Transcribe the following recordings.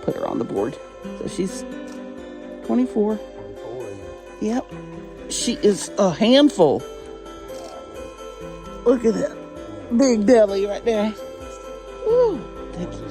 Put her on the board. So she's 24. Yep. She is a handful. Look at that big belly right there. Woo. Thank you.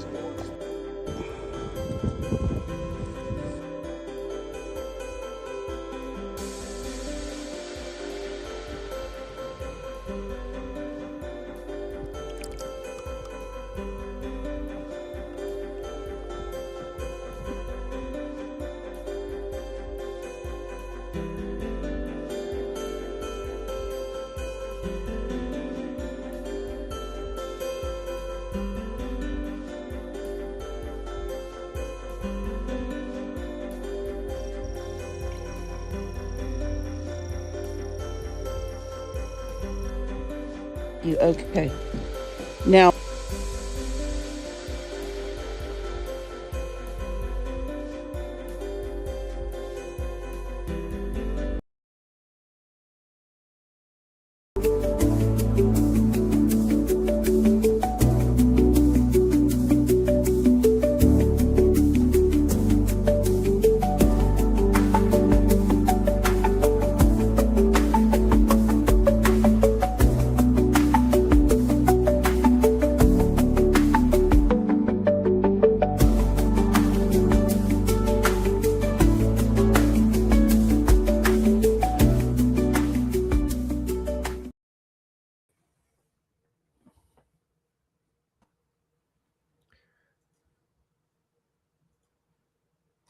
Okay. Now,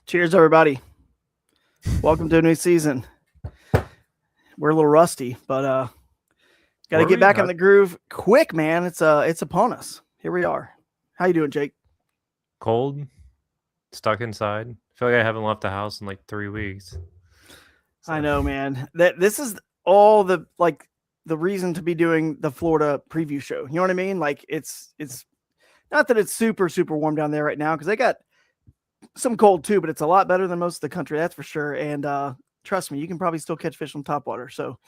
cheers, everybody. Welcome to a new season. We're a little rusty, but got to get back in the groove quick, man. It's upon us. Here we are. How you doing, Jake? Cold, stuck inside. I feel like I haven't left the house in like 3 weeks. So. I know, man. This is all the reason to be doing the Florida preview show. You know what I mean? Like it's not that it's super, super warm down there right now because they got some cold too, but it's a lot better than most of the country, that's for sure. And trust me, you can probably still catch fish on topwater. So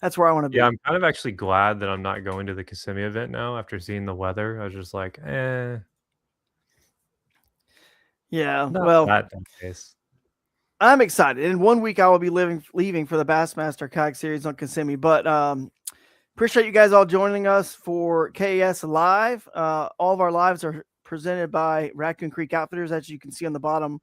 that's where I want to be. Yeah, I'm kind of actually glad that I'm not going to the Kissimmee event now after seeing the weather. I was just like, Yeah, well, I'm excited. In 1 week, I will be leaving for the Bassmaster Kayak Series on Kissimmee. But appreciate you guys all joining us for KAS Live. All of our lives are presented by Raccoon Creek Outfitters, as you can see on the bottom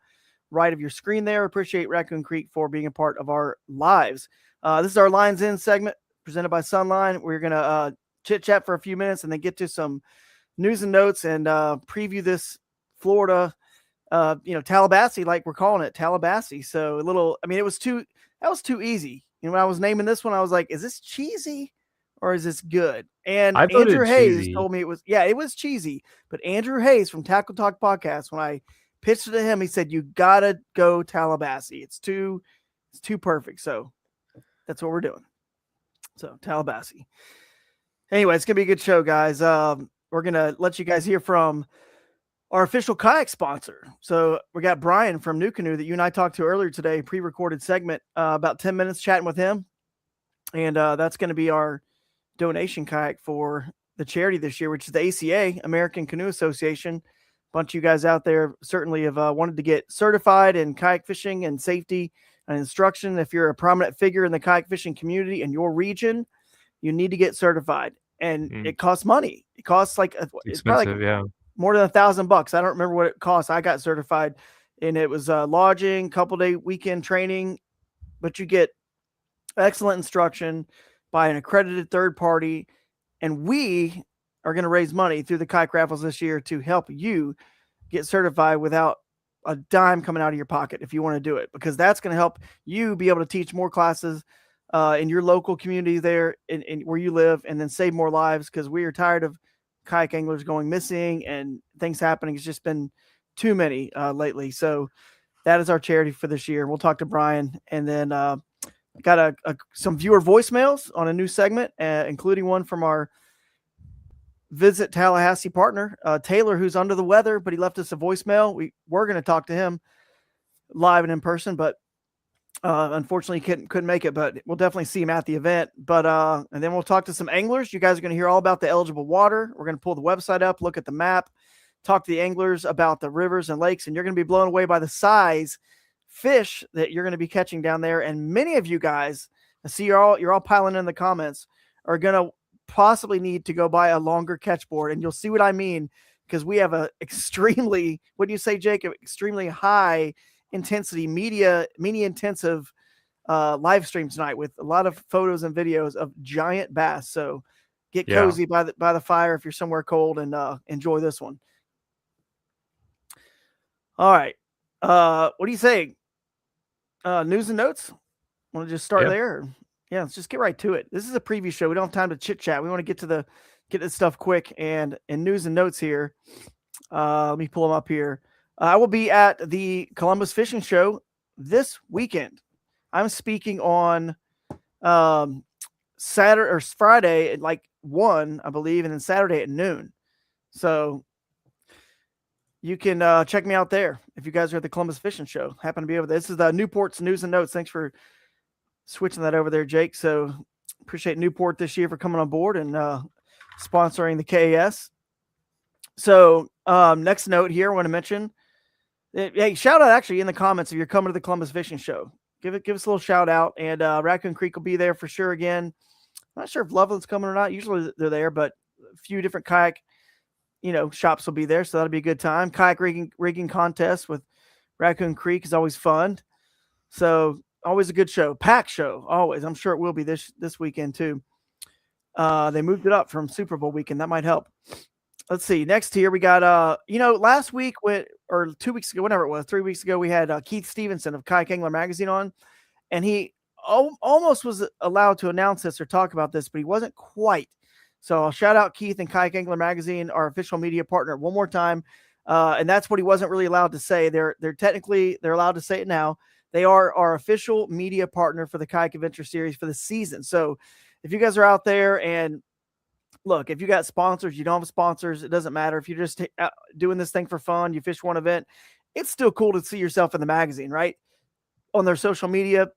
right of your screen there. Appreciate Raccoon Creek for being a part of our lives. This is our Lines In segment presented by Sunline. We're going to chit-chat for a few minutes and then get to some news and notes and preview this Florida TallaBassee, like we're calling it, TallaBassee. So that was too easy. When I was naming this one, I was like, is this cheesy or is this good? And Andrew Hayes told me it was cheesy. But Andrew Hayes from Tackle Talk Podcast, when I pitched it to him, he said, you gotta go TallaBassee. It's too perfect. So that's what we're doing. So TallaBassee. Anyway, it's gonna be a good show, guys. We're gonna let you guys hear from our official kayak sponsor. So we got Brian from New Canoe that you and I talked to earlier today, pre-recorded segment, about 10 minutes chatting with him. And that's going to be our donation kayak for the charity this year, which is the ACA, American Canoe Association. A bunch of you guys out there certainly have wanted to get certified in kayak fishing and safety and instruction. If you're a prominent figure in the kayak fishing community in your region, you need to get certified. And it costs money. It costs it's probably more than $1,000. I don't remember what it costs. I got certified and it was lodging, couple-day weekend training, but you get excellent instruction by an accredited third party. And we are going to raise money through the kayak raffles this year to help you get certified without a dime coming out of your pocket if you want to do it, because that's going to help you be able to teach more classes in your local community there in where you live, and then save more lives, because we are tired of kayak anglers going missing and things happening. It's just been too many lately. So that is our charity for this year. We'll talk to Brian, and then got some viewer voicemails on a new segment, including one from our Visit Tallahassee partner, Taylor, who's under the weather, but he left us a voicemail. We're going to talk to him live and in person, but Unfortunately, couldn't make it, but we'll definitely see him at the event. But and then we'll talk to some anglers. You guys are going to hear all about the eligible water. We're going to pull the website up, look at the map, talk to the anglers about the rivers and lakes, and you're going to be blown away by the size fish that you're going to be catching down there. And many of you guys, I see you're all piling in the comments, are going to possibly need to go buy a longer catch board, and you'll see what I mean, because we have a extremely, what do you say, Jake? Extremely high intensity media intensive live stream tonight with a lot of photos and videos of giant bass. So get cozy by the fire if you're somewhere cold, and enjoy this one. All right. What do you say? News and notes? Want to just start there? Yeah, let's just get right to it. This is a preview show. We don't have time to chit chat. We want to get this stuff quick, and news and notes here. Let me pull them up here. I will be at the Columbus Fishing Show this weekend. I'm speaking on Saturday or Friday at like 1, I believe, and then Saturday at noon. So you can check me out there if you guys are at the Columbus Fishing Show. Happen to be over there. This is the Newport's News and Notes. Thanks for switching that over there, Jake. So appreciate Newport this year for coming on board and sponsoring the KAS. So next note here, I want to mention, hey, shout out actually in the comments if you're coming to the Columbus Fishing Show. Give us a little shout out, and Raccoon Creek will be there for sure again. I'm not sure if Loveland's coming or not. Usually they're there, but a few different kayak, shops will be there, so that'll be a good time. Kayak rigging contest with Raccoon Creek is always fun. So always a good show. Pack show, always. I'm sure it will be this weekend too. They moved it up from Super Bowl weekend. That might help. Let's see. Next here we got last week or 2 weeks ago, whenever it was, 3 weeks ago, we had Keith Stevenson of Kayak Angler Magazine on, and he almost was allowed to announce this or talk about this, but he wasn't quite. So I'll shout out Keith and Kayak Angler Magazine, our official media partner, one more time. And that's what he wasn't really allowed to say. They're allowed to say it now. They are our official media partner for the Kayak Adventure Series for the season. So if you guys are out there, and look, if you got sponsors, you don't have sponsors, it doesn't matter. If you're just doing this thing for fun, you fish one event, it's still cool to see yourself in the magazine, right? On their social media,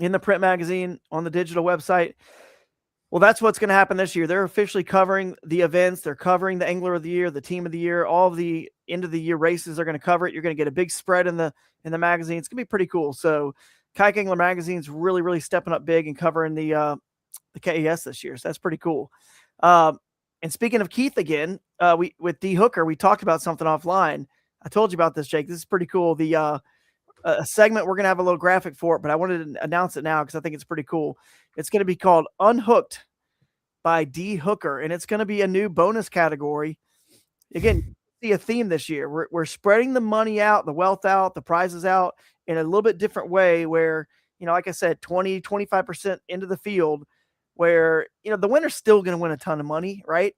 in the print magazine, on the digital website. Well, that's what's going to happen this year. They're officially covering the events. They're covering the Angler of the Year, the Team of the Year, all of the end of the year races are going to cover it. You're going to get a big spread in the magazine. It's going to be pretty cool. So Kayak Angler Magazine's really, really stepping up big and covering the KAS this year. So that's pretty cool. And speaking of Keith again, with D Hooker, we talked about something offline. I told you about this, Jake. This is pretty cool. The a segment, we're going to have a little graphic for it, but I wanted to announce it now because I think it's pretty cool. It's going to be called Unhooked by D Hooker, and it's going to be a new bonus category. Again, see a theme this year. We're spreading the money out, the wealth out, the prizes out in a little bit different way where, like I said, 25% into the field where, the winner's still going to win a ton of money, right?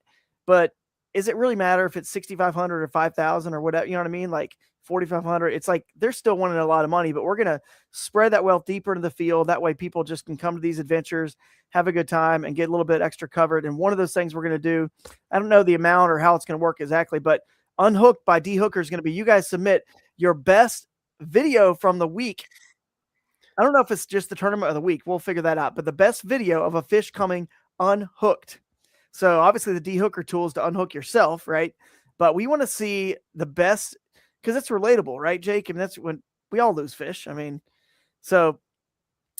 But is it really matter if it's 6,500 or 5,000 or whatever, you know what I mean? Like 4,500, it's like they're still winning a lot of money, but we're going to spread that wealth deeper into the field. That way people just can come to these adventures, have a good time, and get a little bit extra covered. And one of those things we're going to do, I don't know the amount or how it's going to work exactly, but Unhooked by D Hooker is going to be, you guys submit your best video from the week. I don't know if it's just the tournament of the week. We'll figure that out. But the best video of a fish coming unhooked. So obviously the D Hooker tool is to unhook yourself, right? But we want to see the best, because it's relatable, right, Jake? And that's when we all lose fish. I mean, so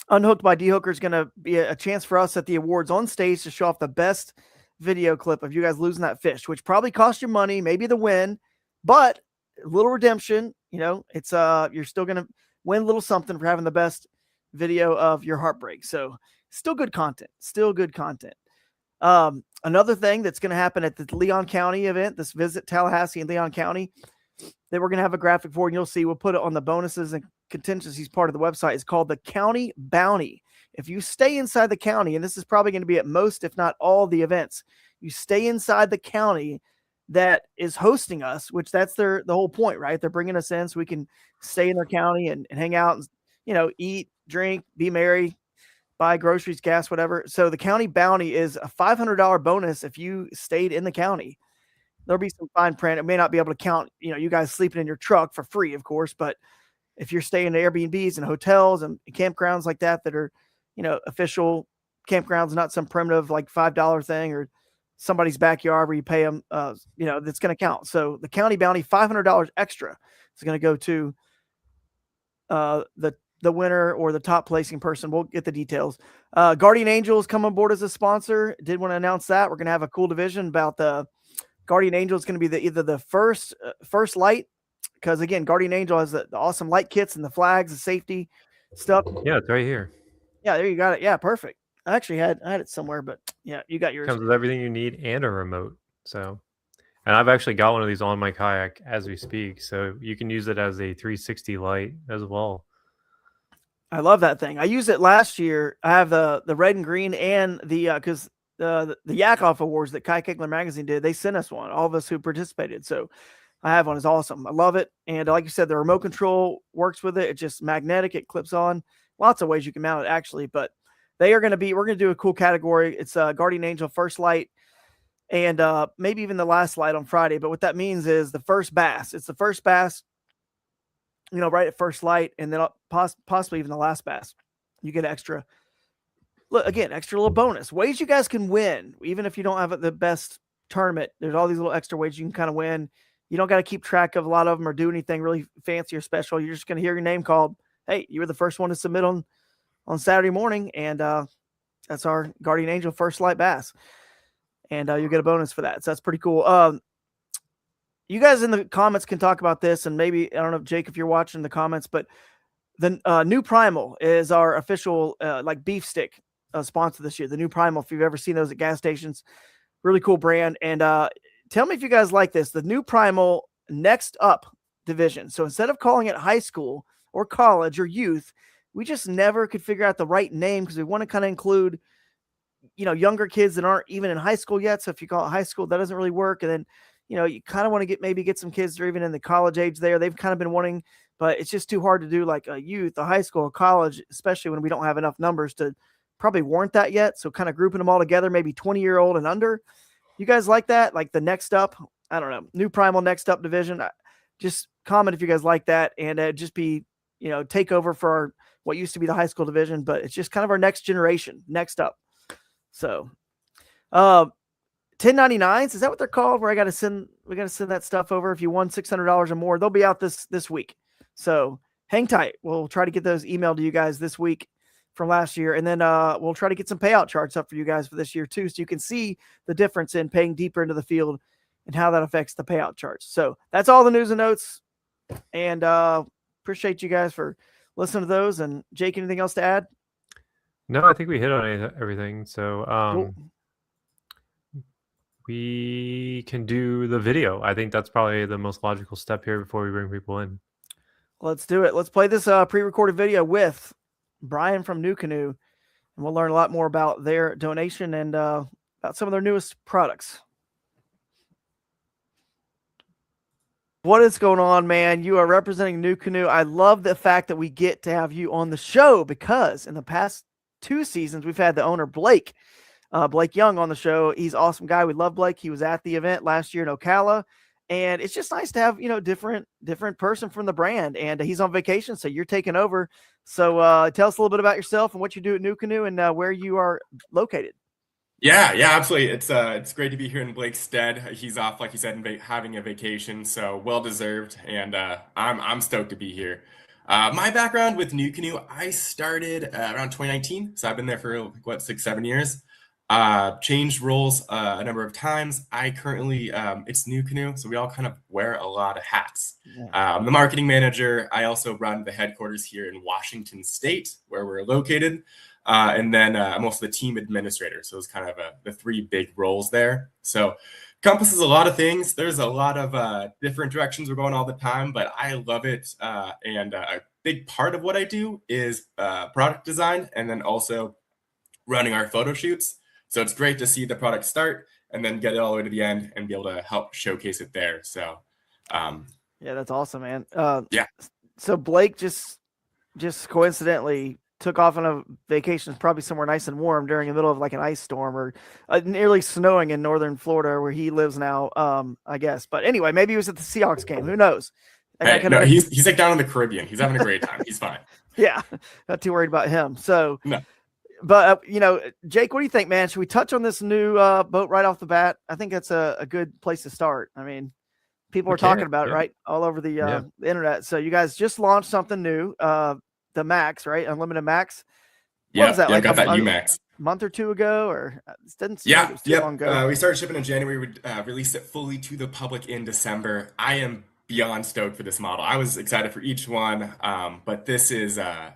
Unhooked by D Hooker is going to be a chance for us at the awards on stage to show off the best video clip of you guys losing that fish, which probably cost you money, maybe the win, but a little redemption. It's you're still going to win a little something for having the best video of your heartbreak. So still good content. Another thing that's going to happen at the Leon County event, this Visit Tallahassee and Leon County, that we're going to have a graphic for, and you'll see, we'll put it on the bonuses and contingencies part of the website. It's called the County Bounty. If you stay inside the county, and this is probably going to be at most, if not all, the events, you stay inside the county that is hosting us, which that's the whole point, right? They're bringing us in so we can stay in their county and hang out and, eat, drink, be merry, buy groceries, gas, whatever. So the County Bounty is a $500 bonus if you stayed in the county. There'll be some fine print. It may not be able to count, you guys sleeping in your truck for free, of course, but if you're staying in Airbnbs and hotels and campgrounds like that are, official campgrounds, not some primitive like $5 thing or somebody's backyard where you pay them, that's going to count. So the county bounty, $500 extra is going to go to the winner or the top placing person. We'll get the details. Guardian Angels come on board as a sponsor. Did want to announce that we're going to have a cool division about the Guardian Angel. Is going to be either the first light, because again, Guardian Angel has the awesome light kits and the flags, the safety stuff. Yeah, it's right here. Yeah, there you got it. Yeah, perfect. I actually had it somewhere, but yeah, you got yours. Comes with everything you need and a remote. So, and I've actually got one of these on my kayak as we speak, so you can use it as a 360 light as well. I love that thing. I used it last year. I have the red and green and the because the Yak Off Awards that Kayak Angler Magazine did, they sent us one, all of us who participated. So I have one. It's awesome. I love it. And like you said, the remote control works with it. It's just magnetic. It clips on. Lots of ways you can mount it actually, but we're going to do a cool category. It's Guardian Angel first light and maybe even the last light on Friday. But what that means is the first bass. It's the first bass, right at first light, and then possibly even the last bass. You get extra little bonus ways you guys can win, even if you don't have the best tournament. There's all these little extra ways you can kind of win. You don't got to keep track of a lot of them or do anything really fancy or special. You're just going to hear your name called. Hey, you were the first one to submit on Saturday morning, and that's our Guardian Angel first light bass, and you'll get a bonus for that. So that's pretty cool. You guys in the comments can talk about this, and maybe, I don't know, Jake, if you're watching the comments, but the New Primal is our official like beef stick sponsor this year. The New Primal, if you've ever seen those at gas stations, really cool brand. And tell me if you guys like this. The New Primal Next Up division. So instead of calling it high school or college or youth, we just never could figure out the right name because we want to kind of include, younger kids that aren't even in high school yet. So if you call it high school, that doesn't really work. And then, you kind of want to get some kids that are even in the college age there. They've kind of been wanting, but it's just too hard to do like a youth, a high school, a college, especially when we don't have enough numbers to probably warrant that yet. So kind of grouping them all together, maybe 20-year-old and under. You guys like that? Like the Next Up, I don't know, New Primal Next Up division. Just comment if you guys like that, and just be, take over for what used to be the high school division, but it's just kind of our next generation, Next Up. So, 1099s, is that what they're called? Where we got to send that stuff over. If you won $600 or more, they'll be out this week. So hang tight. We'll try to get those emailed to you guys this week from last year. And then we'll try to get some payout charts up for you guys for this year too. So you can see the difference in paying deeper into the field and how that affects the payout charts. So that's all the news and notes. And appreciate you guys for listening to those. And Jake, anything else to add? No, I think we hit on everything. So cool. We can do the video. I think that's probably the most logical step here before we bring people in. Let's do it. Let's play this pre-recorded video with Brian from New Canoe, and we'll learn a lot more about their donation and about some of their newest products. What is going on, man? You are representing New Canoe. I love the fact that we get to have you on the show because in the past 2 seasons, we've had the owner, Blake Young, on the show. He's an awesome guy. We love Blake. He was at the event last year in Ocala, and it's just nice to have, different person from the brand, and he's on vacation, so you're taking over. So tell us a little bit about yourself and what you do at New Canoe and where you are located. Yeah, absolutely. It's great to be here in Blake's stead. He's off, like you said, having a vacation, so well deserved, and I'm stoked to be here. My background with New Canoe, I started around 2019, so I've been there for 6-7 years. Changed roles a number of times. I currently, it's New Canoe, so we all kind of wear a lot of hats. Yeah. I'm the marketing manager. I also run the headquarters here in Washington State, where we're located. And then I'm also the team administrator. So it's kind of the 3 big roles there. So encompasses a lot of things. There's a lot of different directions we're going all the time, but I love it. And a big part of what I do is product design and then also running our photo shoots. So it's great to see the product start and then get it all the way to the end and be able to help showcase it there. So, yeah, that's awesome, man. Yeah. So Blake just coincidentally took off on a vacation, probably somewhere nice and warm during the middle of like an ice storm or nearly snowing in northern Florida where he lives now, I guess. But anyway, maybe he was at the Seahawks game. Who knows? Hey, no, he's like down in the Caribbean. He's having a great time. He's fine. Yeah, not too worried about him. So, no. But Jake, what do you think, man? Should we touch on this new boat right off the bat? I think that's a good place to start. I mean, people are talking about it, right, all over the internet. So you guys just launched something new, the Max, right? Unlimited Max. What was that? Like got that UMax month or two ago, or it didn't seem like it was too long ago. We started shipping in January. We released it fully to the public in December. I am beyond stoked for this model. I was excited for each one, but this is a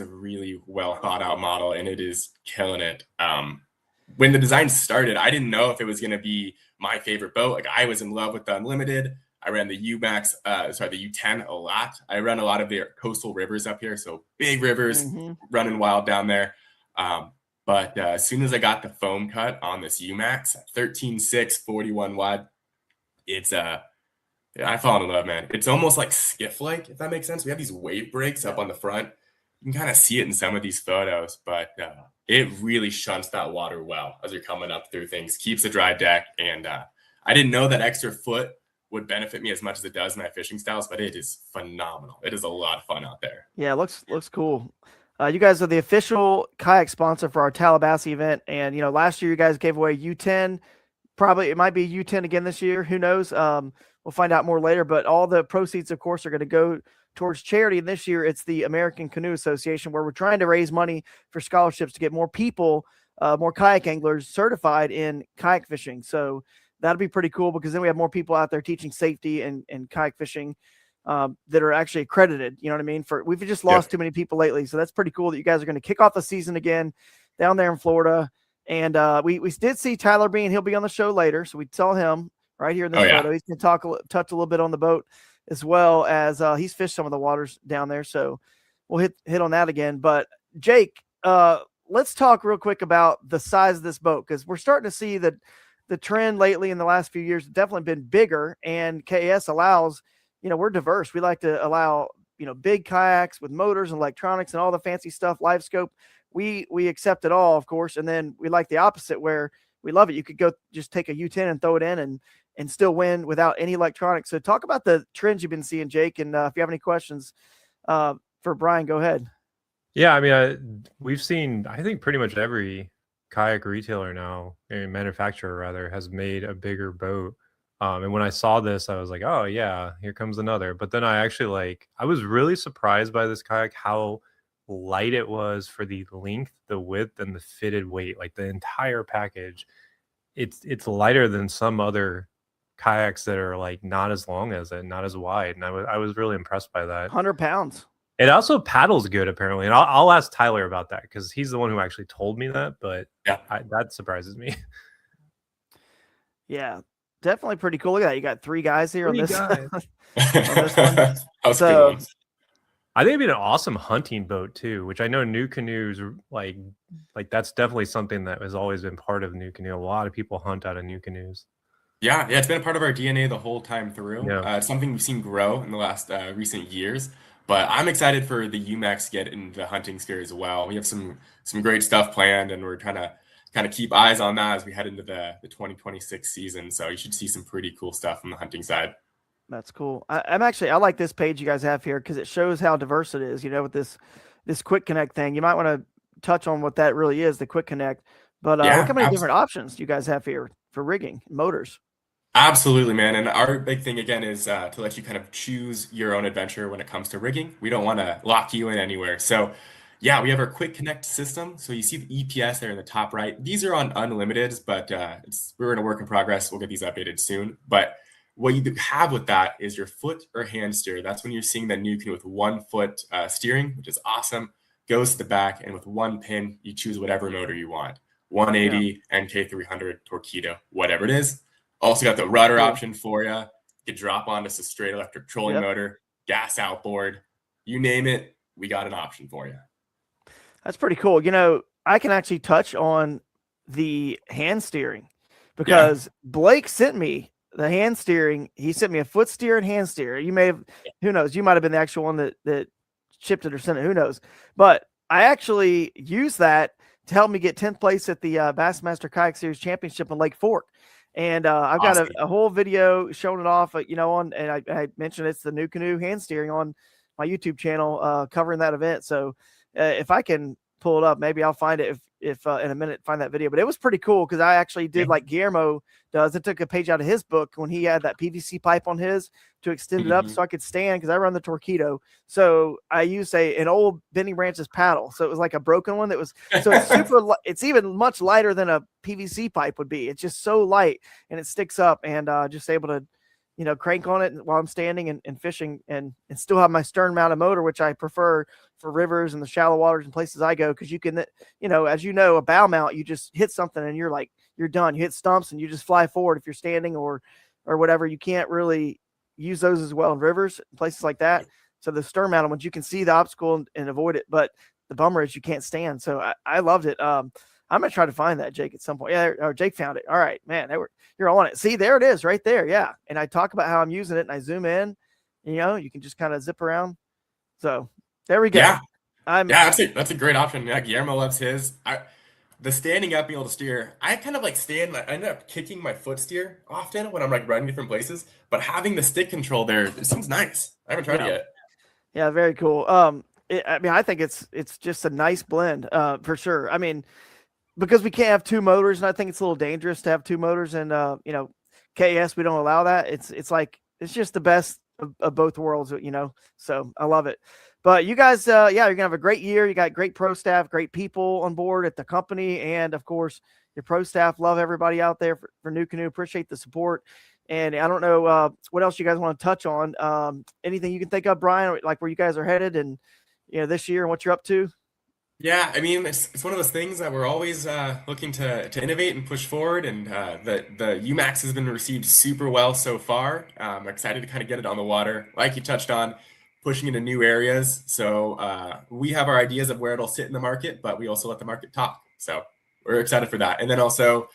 really well thought out model, and it is killing it. When the design started, I didn't know if it was going to be my favorite boat. Like, I was in love with the Unlimited. I ran the UMax, the U10 a lot. I run a lot of the coastal rivers up here, so big rivers, running wild down there. But as soon as I got the foam cut on this UMax, 13.6, 41 wide, it's I fall in love, man. It's almost like skiff-like, if that makes sense. We have these wave breaks up on the front. You can kind of see it in some of these photos, but it really shunts that water well as you're coming up through things, keeps a dry deck. And I didn't know that extra foot would benefit me as much as it does in my fishing styles, but it is phenomenal. It is a lot of fun out there. Yeah, it looks cool. You guys are the official kayak sponsor for our TallaBassee event. And, last year you guys gave away U10. Probably it might be U10 again this year. Who knows? We'll find out more later, but all the proceeds, of course, are going to go towards charity. And this year it's the American Canoe Association, where we're trying to raise money for scholarships to get more people, more kayak anglers certified in kayak fishing. So that'll be pretty cool, because then we have more people out there teaching safety and kayak fishing that are actually accredited. You know what I mean? We've just lost too many people lately. So that's pretty cool that you guys are going to kick off the season again down there in Florida. And we did see Tyler Bean. He'll be on the show later. So we saw him right here in this photo. He's going to touch a little bit on the boat, as well as he's fished some of the waters down there. So we'll hit on that again. But Jake, let's talk real quick about the size of this boat, because we're starting to see that the trend lately in the last few years has definitely been bigger, and KAS allows, we're diverse. We like to allow, big kayaks with motors and electronics and all the fancy stuff, live scope. We accept it all, of course. And then we like the opposite, where we love it. You could go just take a U10 and throw it in and still win without any electronics. So talk about the trends you've been seeing, Jake. And if you have any questions for Brian, go ahead. Yeah, I mean, we've seen, I think, pretty much every kayak retailer now, manufacturer rather, has made a bigger boat. And when I saw this, I was like, oh yeah, here comes another. But then I was really surprised by this kayak, how light it was for the length, the width, and the fitted weight. Like, the entire package, it's lighter than some other kayaks that are like not as long as it, not as wide. And I was really impressed by that. 100 pounds. It also paddles good, apparently. And I'll ask Tyler about that, because he's the one who actually told me that. But that surprises me. Yeah, definitely pretty cool. Look at that. You got 3 guys here on this one. So I think it'd be an awesome hunting boat too, which I know New Canoes, like that's definitely something that has always been part of New Canoe. A lot of people hunt out of New Canoes. Yeah, it's been a part of our DNA the whole time through. It's something we've seen grow in the last recent years. But I'm excited for the UMax to get into the hunting sphere as well. We have some great stuff planned, and we're trying to kind of keep eyes on that as we head into the 2026 season. So you should see some pretty cool stuff from the hunting side. That's cool. I like this page you guys have here, because it shows how diverse it is, with this quick connect thing. You might want to touch on what that really is, the quick connect. But look how many different options you guys have here for rigging motors. Absolutely, man. And our big thing, again, is to let you kind of choose your own adventure when it comes to rigging. We don't want to lock you in anywhere. So we have our quick connect system. So you see the EPS there in the top right. These are on unlimiteds, but we're in a work in progress. We'll get these updated soon. But what you have with that is your foot or hand steer. That's when you're seeing the New Canoe with 1 foot steering, which is awesome. Goes to the back, and with 1 pin, you choose whatever motor you want. 180, NK300, Torpedo, whatever it is. Also got the rudder option for you. You can drop on just a straight electric trolling motor, gas outboard, you name it, we got an option for you. That's pretty cool. I can actually touch on the hand steering, because Blake sent me the hand steering. He sent me a foot steer and hand steer. You may have, who knows, you might have been the actual one that shipped it or sent it, who knows. But I actually used that to help me get 10th place at the Bassmaster Kayak Series Championship in Lake Fork. And I've got a whole video showing it off, and I mentioned it's the New Canoe hand steering on my YouTube channel covering that event. So if I can pull it up, maybe I'll find it if in a minute, find that video. But it was pretty cool because I actually did like Guillermo does. I took a page out of his book when he had that PVC pipe on his to extend it up so I could stand, because I run the Torpedo. So I used an old Bending Branches paddle. So it was like a broken one that was, so it's it's even much lighter than a PVC pipe would be. It's just so light and it sticks up, and just able to, crank on it while I'm standing and fishing, and still have my stern mounted motor, which I prefer for rivers and the shallow waters and places I go. Cause you can, as a bow mount, you just hit something and you're done. You hit stumps and you just fly forward if you're standing or whatever. You can't really use those as well in rivers, places like that. So the stern mounted ones, you can see the obstacle and avoid it, but the bummer is you can't stand. So I loved it. I'm going to try to find that, Jake, at some point. Yeah, Jake found it. All right, man, you're on it. See, there it is right there. Yeah. And I talk about how I'm using it and I zoom in, you can just kind of zip around. So there we go. Yeah. That's a great option. Yeah. Guillermo loves his. The standing up, being able to steer, I kind of like stand. I end up kicking my foot steer often when I'm like running different places, but having the stick control there, it seems nice. I haven't tried it yet. Yeah. Very cool. I think it's just a nice blend, for sure. I mean, because we can't have two motors, and I think it's a little dangerous to have two motors, and KAS, we don't allow that. It's like, it's just the best of both worlds, so I love it. But you guys, you're gonna have a great year. You got great pro staff, great people on board at the company, and of course your pro staff. Love everybody out there for New Canoe. Appreciate the support. And I don't know what else you guys want to touch on. Anything you can think of, Brian, like where you guys are headed and this year and what you're up to? Yeah, I mean, it's one of those things that we're always looking to innovate and push forward, and the UMAX has been received super well so far. I'm excited to kind of get it on the water, like you touched on, pushing into new areas. So we have our ideas of where it'll sit in the market, but we also let the market talk. So we're excited for that. And then also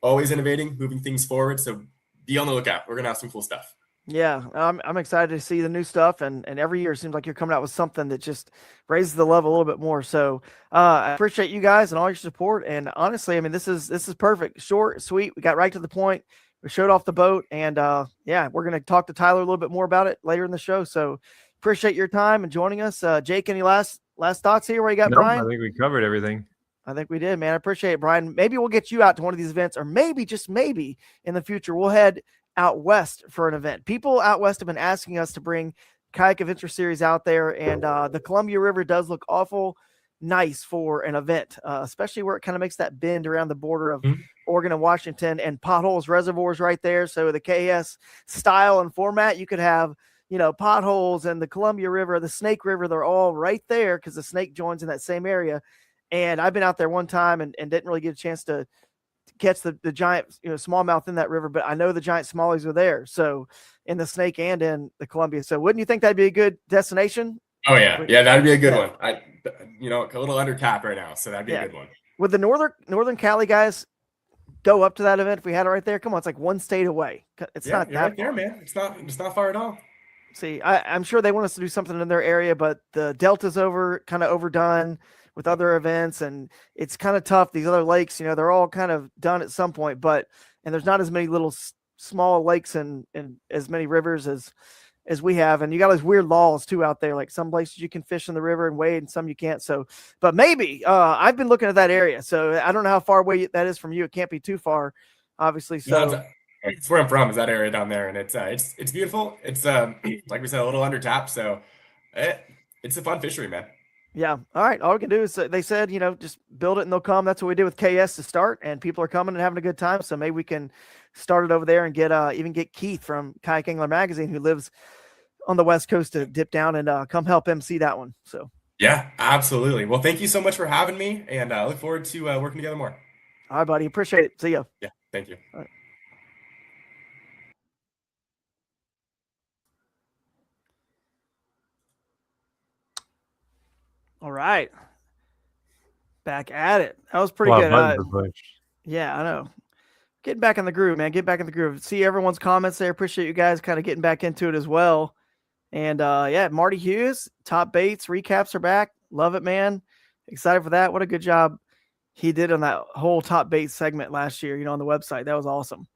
always innovating, moving things forward. So be on the lookout. We're gonna have some cool stuff. Yeah, I'm excited to see the new stuff, and every year it seems like you're coming out with something that just raises the level a little bit more. So I appreciate you guys and all your support. And honestly, I mean, this is perfect, short, sweet. We got right to the point. We showed off the boat, and we're gonna talk to Tyler a little bit more about it later in the show. So appreciate your time and joining us, Jake. Any last thoughts here? Where you got, Brian? I think we covered everything. I think we did, man. I appreciate it, Brian. Maybe we'll get you out to one of these events, or maybe, just maybe, in the future we'll head out west for an event. People out west have been asking us to bring Kayak Adventure Series out there, and the Columbia River does look awful nice for an event, especially where it kind of makes that bend around the border of Oregon and Washington, and potholes, reservoirs right there. So the KAS style and format, you could have potholes, and the Columbia River, the Snake River, they're all right there because the Snake joins in that same area. And I've been out there one time and didn't really get a chance to catch the giant smallmouth in that river, but I know the giant smallies are there, so in the Snake and in the Columbia. So wouldn't you think that'd be a good destination? Oh yeah, that'd be a good one. A little under cap right now, so that'd be a good one. Would the northern Cali guys go up to that event if we had it right there? Come on, it's like one state away. It's not that right there, man. It's not far at all. See, I'm sure they want us to do something in their area, but the Delta's kind of overdone with other events, and it's kind of tough. These other lakes, they're all kind of done at some point, and there's not as many little small lakes and as many rivers as we have. And you got those weird laws too out there. Like some places you can fish in the river and wade, and some you can't. So, but maybe I've been looking at that area. So I don't know how far away that is from you. It can't be too far, obviously. So it's where I'm from, is that area down there. And it's beautiful. It's like we said, a little under tapped. So it's a fun fishery, man. Yeah. All right. All we can do is, they said, just build it and they'll come. That's what we did with KS to start, and people are coming and having a good time. So maybe we can start it over there and get Keith from Kayak Angler Magazine, who lives on the West Coast, to dip down and come help him see that one. So yeah, absolutely. Well, thank you so much for having me, and I look forward to working together more. All right, buddy. Appreciate it. See ya. Yeah. Thank you. All right. All right. Back at it. That was pretty good. Yeah, I know. Getting back in the groove, man. Get back in the groove. See everyone's comments there. Appreciate you guys kind of getting back into it as well. And Marty Hughes, Top Baits recaps are back. Love it, man. Excited for that. What a good job he did on that whole Top Baits segment last year, on the website. That was awesome.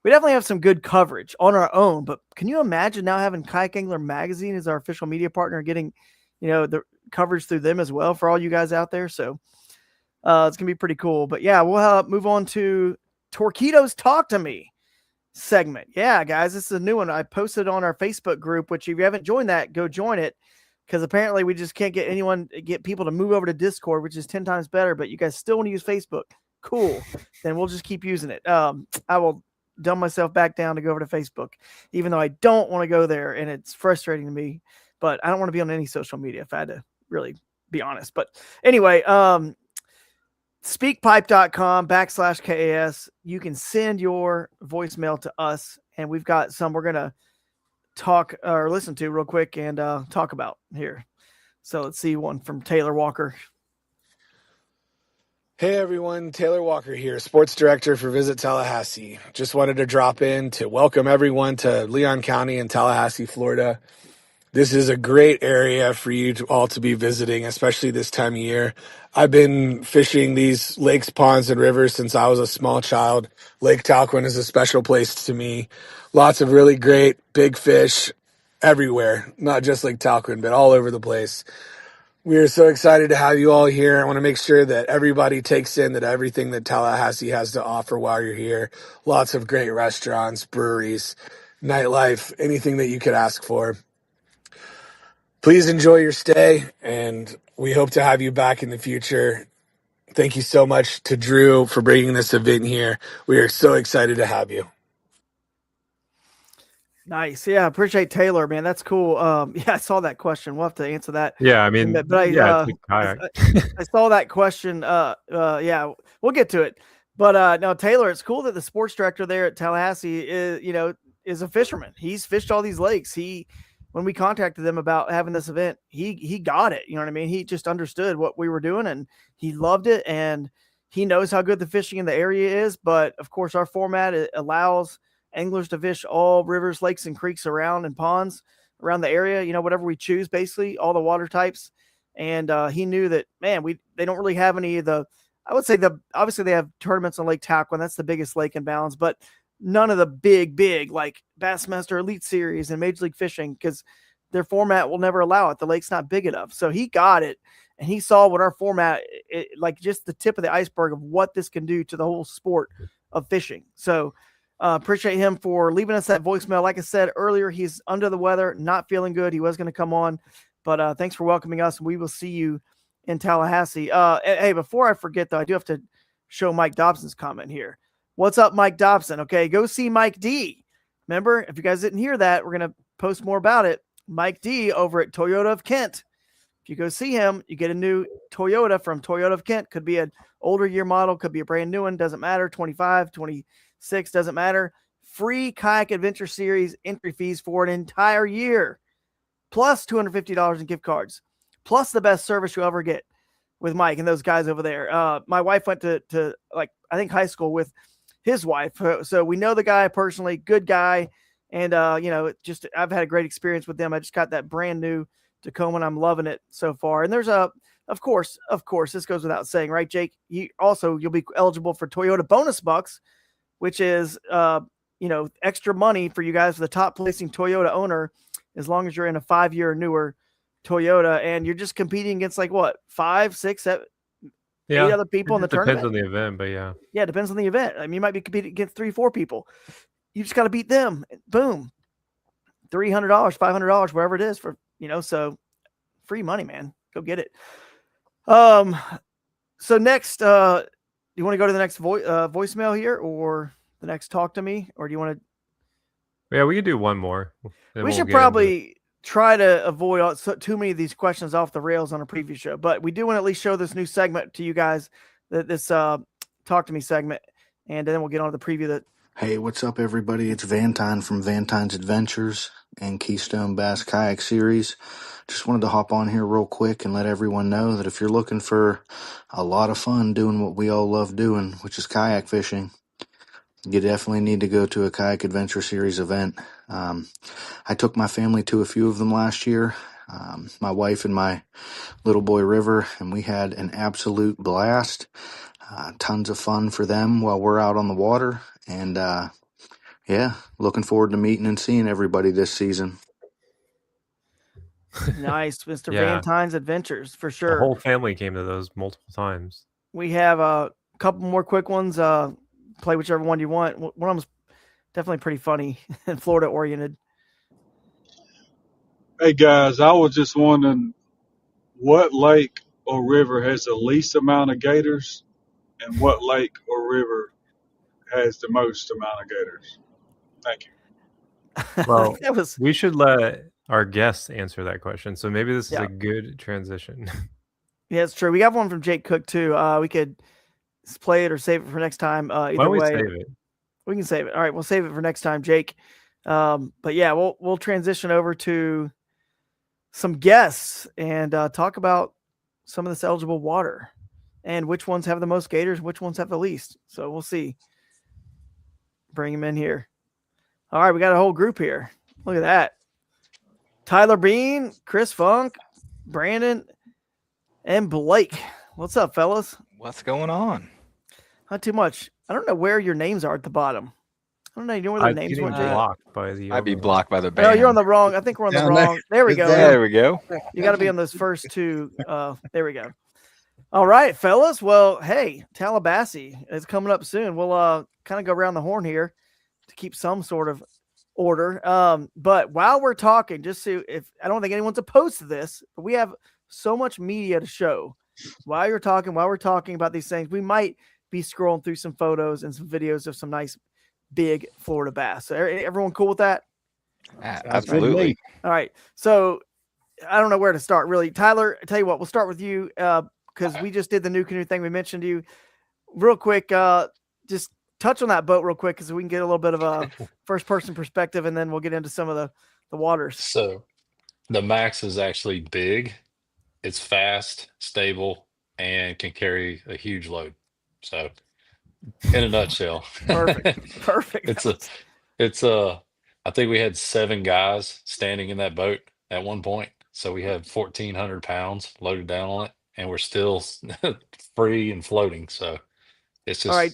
we definitely have some good coverage on our own. But can you imagine now having Kayak Angler Magazine as our official media partner, getting, the coverage through them as well for all you guys out there? So it's gonna be pretty cool. But yeah, we'll move on to Torquedos Talk to Me segment. Yeah, guys, this is a new one. I posted on our Facebook group, which if you haven't joined that, go join it. Because apparently we just can't get people to move over to Discord, which is 10 times better, but you guys still want to use Facebook. Cool. Then we'll just keep using it. I will dumb myself back down to go over to Facebook, even though I don't want to go there, and it's frustrating to me, but I don't want to be on any social media if I had to really be honest. But anyway, speakpipe.com/KAS. You can send your voicemail to us, and we've got some we're going to talk or listen to real quick and talk about here. So let's see one from Taylor Walker. Hey everyone, Taylor Walker here, sports director for Visit Tallahassee. Just wanted to drop in to welcome everyone to Leon County in Tallahassee, Florida. This is a great area for you all to be visiting, especially this time of year. I've been fishing these lakes, ponds, and rivers since I was a small child. Lake Talquin is a special place to me. Lots of really great big fish everywhere, not just Lake Talquin, but all over the place. We are so excited to have you all here. I want to make sure that everybody takes in that everything that Tallahassee has to offer while you're here. Lots of great restaurants, breweries, nightlife, anything that you could ask for. Please enjoy your stay, and we hope to have you back in the future. Thank you so much to Drew for bringing this event here. We are so excited to have you. Nice. Yeah, appreciate Taylor, man. That's cool. Yeah, I saw that question. We'll have to answer that. Yeah, I mean, but I saw that question. Yeah, we'll get to it. But no, Taylor, it's cool that the sports director there at Tallahassee is a fisherman. He's fished all these lakes. When we contacted them about having this event, he got it. You know what I mean? He just understood what we were doing, and he loved it, and he knows how good the fishing in the area is. But of course, our format allows anglers to fish all rivers, lakes, and creeks around, and ponds around the area, whatever we choose, basically all the water types. And he knew that, man, they don't really have any of the, I would say obviously they have tournaments on Lake Talquin. That's the biggest lake in Balance, but none of the big like Bassmaster Elite Series and Major League Fishing, because their format will never allow it. The lake's not big enough. So he got it, and he saw what our format, like just the tip of the iceberg of what this can do to the whole sport of fishing. So appreciate him for leaving us that voicemail. Like I said earlier, he's under the weather, not feeling good. He was going to come on, but thanks for welcoming us. We will see you in Tallahassee. Hey, before I forget, though, I do have to show Mike Dobson's comment here. What's up, Mike Dobson? Okay, go see Mike D. Remember, if you guys didn't hear that, we're going to post more about it. Mike D over at Toyota of Kent. If you go see him, you get a new Toyota from Toyota of Kent. Could be an older year model, could be a brand new one. Doesn't matter. 25, 26, doesn't matter. Free Kayak Adventure Series entry fees for an entire year, plus $250 in gift cards, plus the best service you'll ever get with Mike and those guys over there. My wife went to like, I think high school with his wife. So we know the guy personally, good guy. And, just, I've had a great experience with them. I just got that brand new Tacoma and I'm loving it so far. And there's of course, this goes without saying, right, Jake? You'll be eligible for Toyota bonus bucks, which is, extra money for you guys for the top placing Toyota owner, as long as you're in a 5-year newer Toyota, and you're just competing against like what, 5, 6, 7, 8 other people in the tournament. Depends on the event, but yeah. Yeah, it depends on the event. I mean, you might be competing against 3, 4 people. You just got to beat them. Boom. $300, $500, whatever it is for, so free money, man. Go get it. So next, you want to go to the next voicemail here, or the next talk to me, or do you want to? Yeah, we can do one more. We should probably try to avoid too many of these questions off the rails on a previous show, but we do want to at least show this new segment to you guys, this talk to me segment, and then we'll get on to the preview that. Hey, what's up, everybody? It's Vantine from Vantine's Adventures and Keystone Bass Kayak Series. Just wanted to hop on here real quick and let everyone know that if you're looking for a lot of fun doing what we all love doing, which is kayak fishing, you definitely need to go to a Kayak Adventure Series event. I took my family to a few of them last year, my wife and my little boy River, and we had an absolute blast. Tons of fun for them while we're out on the water, and yeah, looking forward to meeting and seeing everybody this season. Nice, Mr. Yeah. Vantine's Adventures for The sure. whole family came to those multiple times. We have a couple more quick ones. Play whichever one you want. One of them's definitely pretty funny and Florida oriented. Hey guys, I was just wondering what lake or river has the least amount of gators and what lake or river has the most amount of gators? Thank you. Well, we should let our guests answer that question. So maybe this is a good transition. Yeah, it's true. We got one from Jake Cook too. We could play it or save it for next time. Either Why don't we way, save it? We can save it. All right, we'll save it for next time, Jake. But yeah, we'll transition over to some guests and talk about some of this eligible water and which ones have the most gators, which ones have the least. So we'll see. Bring them in here. All right, we got a whole group here. Look at that. Tyler Bean, Chris Funk, Brandon, and Blake. What's up, fellas? What's going on? Not too much. I don't know where your names are at the bottom. I don't know. You know where their names went, Jake? Blocked by the I'd be blocked by the band. No, you're on the wrong. I think we're on the wrong. There we go. There we go. You got to be on those first two. There we go. All right, fellas. Well, hey, TallaBassee is coming up soon. We'll kind of go around the horn here to keep some sort of order. But while we're talking, just so if I don't think anyone's opposed to this, but we have so much media to show. While we're talking about these things, we might be scrolling through some photos and some videos of some nice big Florida bass. So everyone cool with that? Absolutely. All right. So I don't know where to start really. Tyler, I tell you what, we'll start with you because we just did the new canoe thing we mentioned to you real quick. Just touch on that boat real quick because we can get a little bit of a first person perspective and then we'll get into some of the waters. So the Max is actually big. It's fast, stable, and can carry a huge load. So in a nutshell. Perfect. I think we had 7 guys standing in that boat at one point. So we had 1,400 pounds loaded down on it, and we're still free and floating. So it's just all right.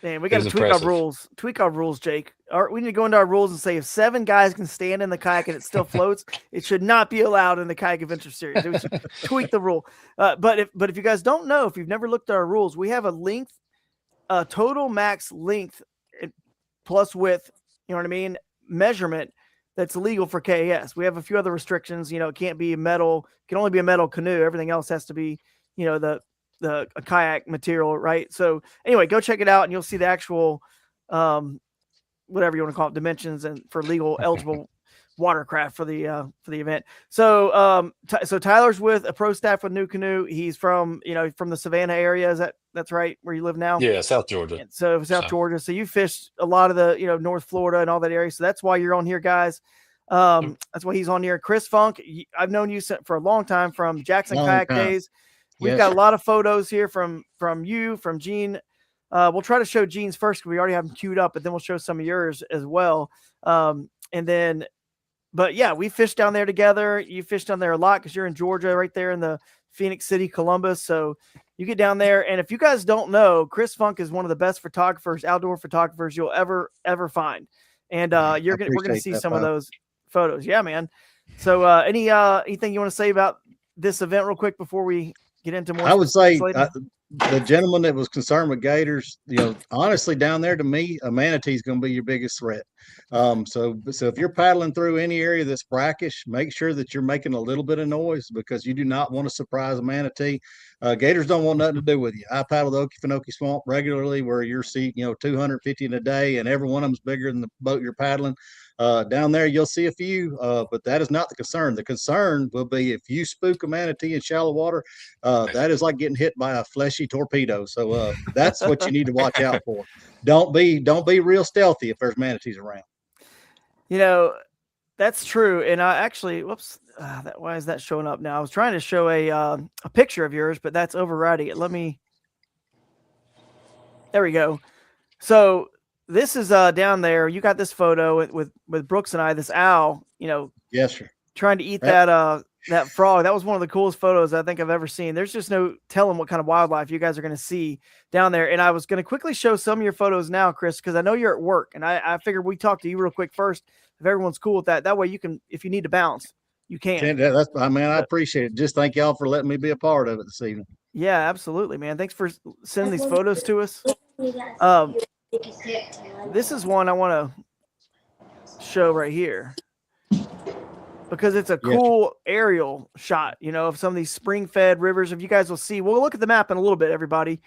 Man, we got to tweak our rules, Jake. We need to go into our rules and say if 7 guys can stand in the kayak and it still floats, it should not be allowed in the Kayak Adventure Series. We should tweak the rule. But if you guys don't know, if you've never looked at our rules, we have a total max length plus width, you know what I mean, measurement that's legal for KAS. We have a few other restrictions. It can't be metal. It can only be a metal canoe. Everything else has to be, a kayak material, right? So anyway, go check it out and you'll see the actual, whatever you want to call it, dimensions and for legal eligible watercraft for the event. So Tyler's with a pro staff with New Canoe. He's from the Savannah area. That's right where you live now? Yeah, South Georgia. And so South Georgia. So you fished a lot of the North Florida and all that area. So that's why you're on here, guys. That's why he's on here. Chris Funk, I've known you for a long time from Jackson Kayak days. We've got a lot of photos here from you, from Gene. We'll try to show Gene's first because we already have them queued up, but then we'll show some of yours as well. But yeah, we fished down there together. You fished down there a lot because you're in Georgia, right there in the Phoenix City, Columbus. So you get down there. And if you guys don't know, Chris Funk is one of the best photographers, outdoor photographers you'll ever we're going to see some of those photos. Yeah, man. So anything you want to say about this event real quick before we get into more? I would say the gentleman that was concerned with gators, honestly, down there, to me, a manatee is going to be your biggest threat. So if you're paddling through any area that's brackish, make sure that you're making a little bit of noise because you do not want to surprise a manatee. Gators don't want nothing to do with you. I paddle the Okefenokee Swamp regularly where you're seeing, 250 in a day, and every one of them's bigger than the boat you're paddling. Down there, you'll see a few, but that is not the concern. The concern will be if you spook a manatee in shallow water, that is like getting hit by a fleshy torpedo. So that's what you need to watch out for. Don't be real stealthy if there's manatees around. That's true. And I actually, why is that showing up now? I was trying to show a picture of yours, but that's overriding it. There we go. So this is down there. You got this photo with Brooks and I, this owl, yes, sir. Trying to eat that that frog. That was one of the coolest photos I think I've ever seen. There's just no telling what kind of wildlife you guys are going to see down there. And I was going to quickly show some of your photos now, Chris, because I know you're at work, and I figured we talk to you real quick first. If everyone's cool with that, that way you can, if you need to bounce, you can. I appreciate it. Just thank y'all for letting me be a part of it this evening. Yeah, absolutely, man. Thanks for sending these photos to us. This is one I want to show right here because it's a cool aerial shot, of some of these spring-fed rivers. If you guys will see, we'll look at the map in a little bit, everybody.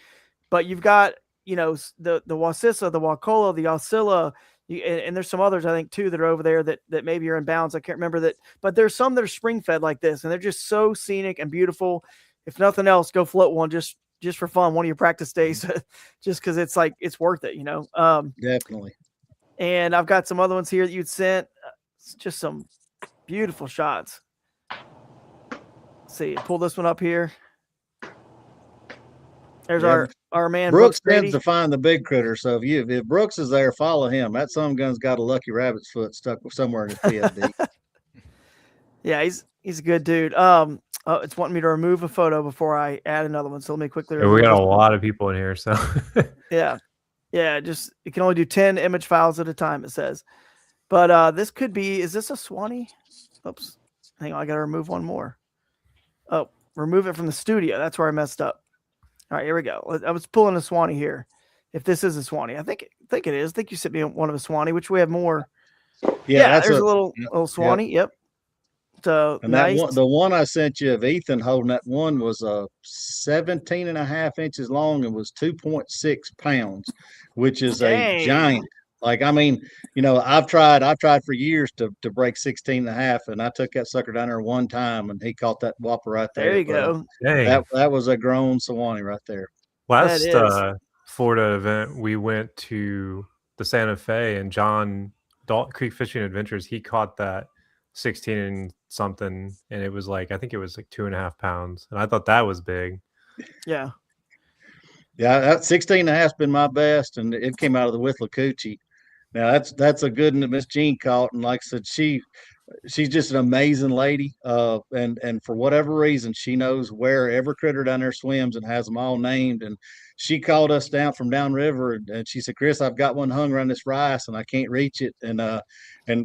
But you've got, the Wasissa, the Wakulla, the Osceola, and there's some others, I think, too, that are over there that maybe are in bounds. I can't remember that. But there's some that are spring-fed like this, and they're just so scenic and beautiful. If nothing else, go float one just for fun, one of your practice days, just because it's worth it, Definitely. And I've got some other ones here that you'd sent. It's just some beautiful shots. Let's see, pull this one up here. There's our man Brooks Brady. tends to find the big critter, so if Brooks is there, follow him. That some gun's got a lucky rabbit's foot stuck somewhere in his PSD. Yeah, he's a good dude. It's wanting me to remove a photo before I add another one, so let me quickly remove we got this a lot of people in here, so yeah, just you can only do 10 image files at a time, it says. But this could be, is this a Swanee? Oops, hang on, I gotta remove one more. Oh, remove it from the studio. That's where I messed up. All right, here we go. I was pulling a Swanee here. If this is a Swanee, I think it is. I think you sent me one of a Swanee, which we have more. Yeah, there's a little Swanee. Yep. So and nice. The one I sent you of Ethan holding that one was 17.5 inches long and was 2.6 pounds, which is a giant. Like, I mean, I've tried for years to break 16.5, and I took that sucker down there one time, and he caught that whopper right there. There you go. That was a grown Swanee right there. Last Florida event, we went to the Santa Fe, and John Dalton Creek Fishing Adventures, he caught that 16 and something, and it was I think it was 2.5 pounds, and I thought that was big. Yeah, that 16.5 has been my best, and it came out of the Withlacoochee. Now that's a good one that Miss Jean caught, and like I said, she's just an amazing lady. And for whatever reason, she knows where every critter down there swims and has them all named. And she called us down from downriver, and she said, "Chris, I've got one hung around this rice, and I can't reach it." And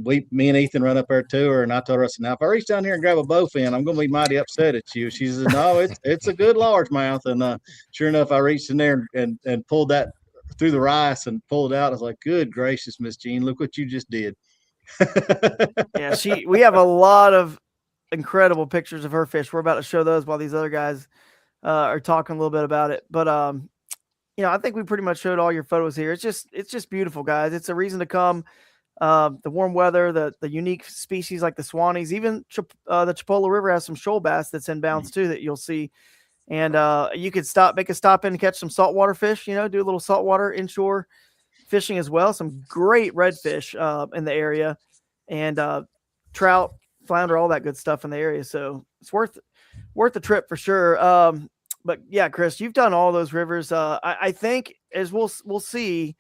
me and Ethan run up there to her, and I told her, I said, "Now if I reach down here and grab a bowfin, I'm going to be mighty upset at you." She said, "No, it's a good largemouth." And sure enough, I reached in there and pulled that through the rice and pulled it out. I was like, "Good gracious, Miss Jean, look what you just did." Yeah, we have a lot of incredible pictures of her fish. We're about to show those while these other guys are talking a little bit about it. But I think we pretty much showed all your photos here. It's just beautiful, guys. It's a reason to come. The warm weather, the unique species like the Swanees, even the Chipola River has some shoal bass that's in bounds too that you'll see. And you could make a stop in and catch some saltwater fish, do a little saltwater inshore fishing as well. Some great redfish in the area, and trout, flounder, all that good stuff in the area. So it's worth the trip for sure. But yeah, Chris, you've done all those rivers. I think as we'll see,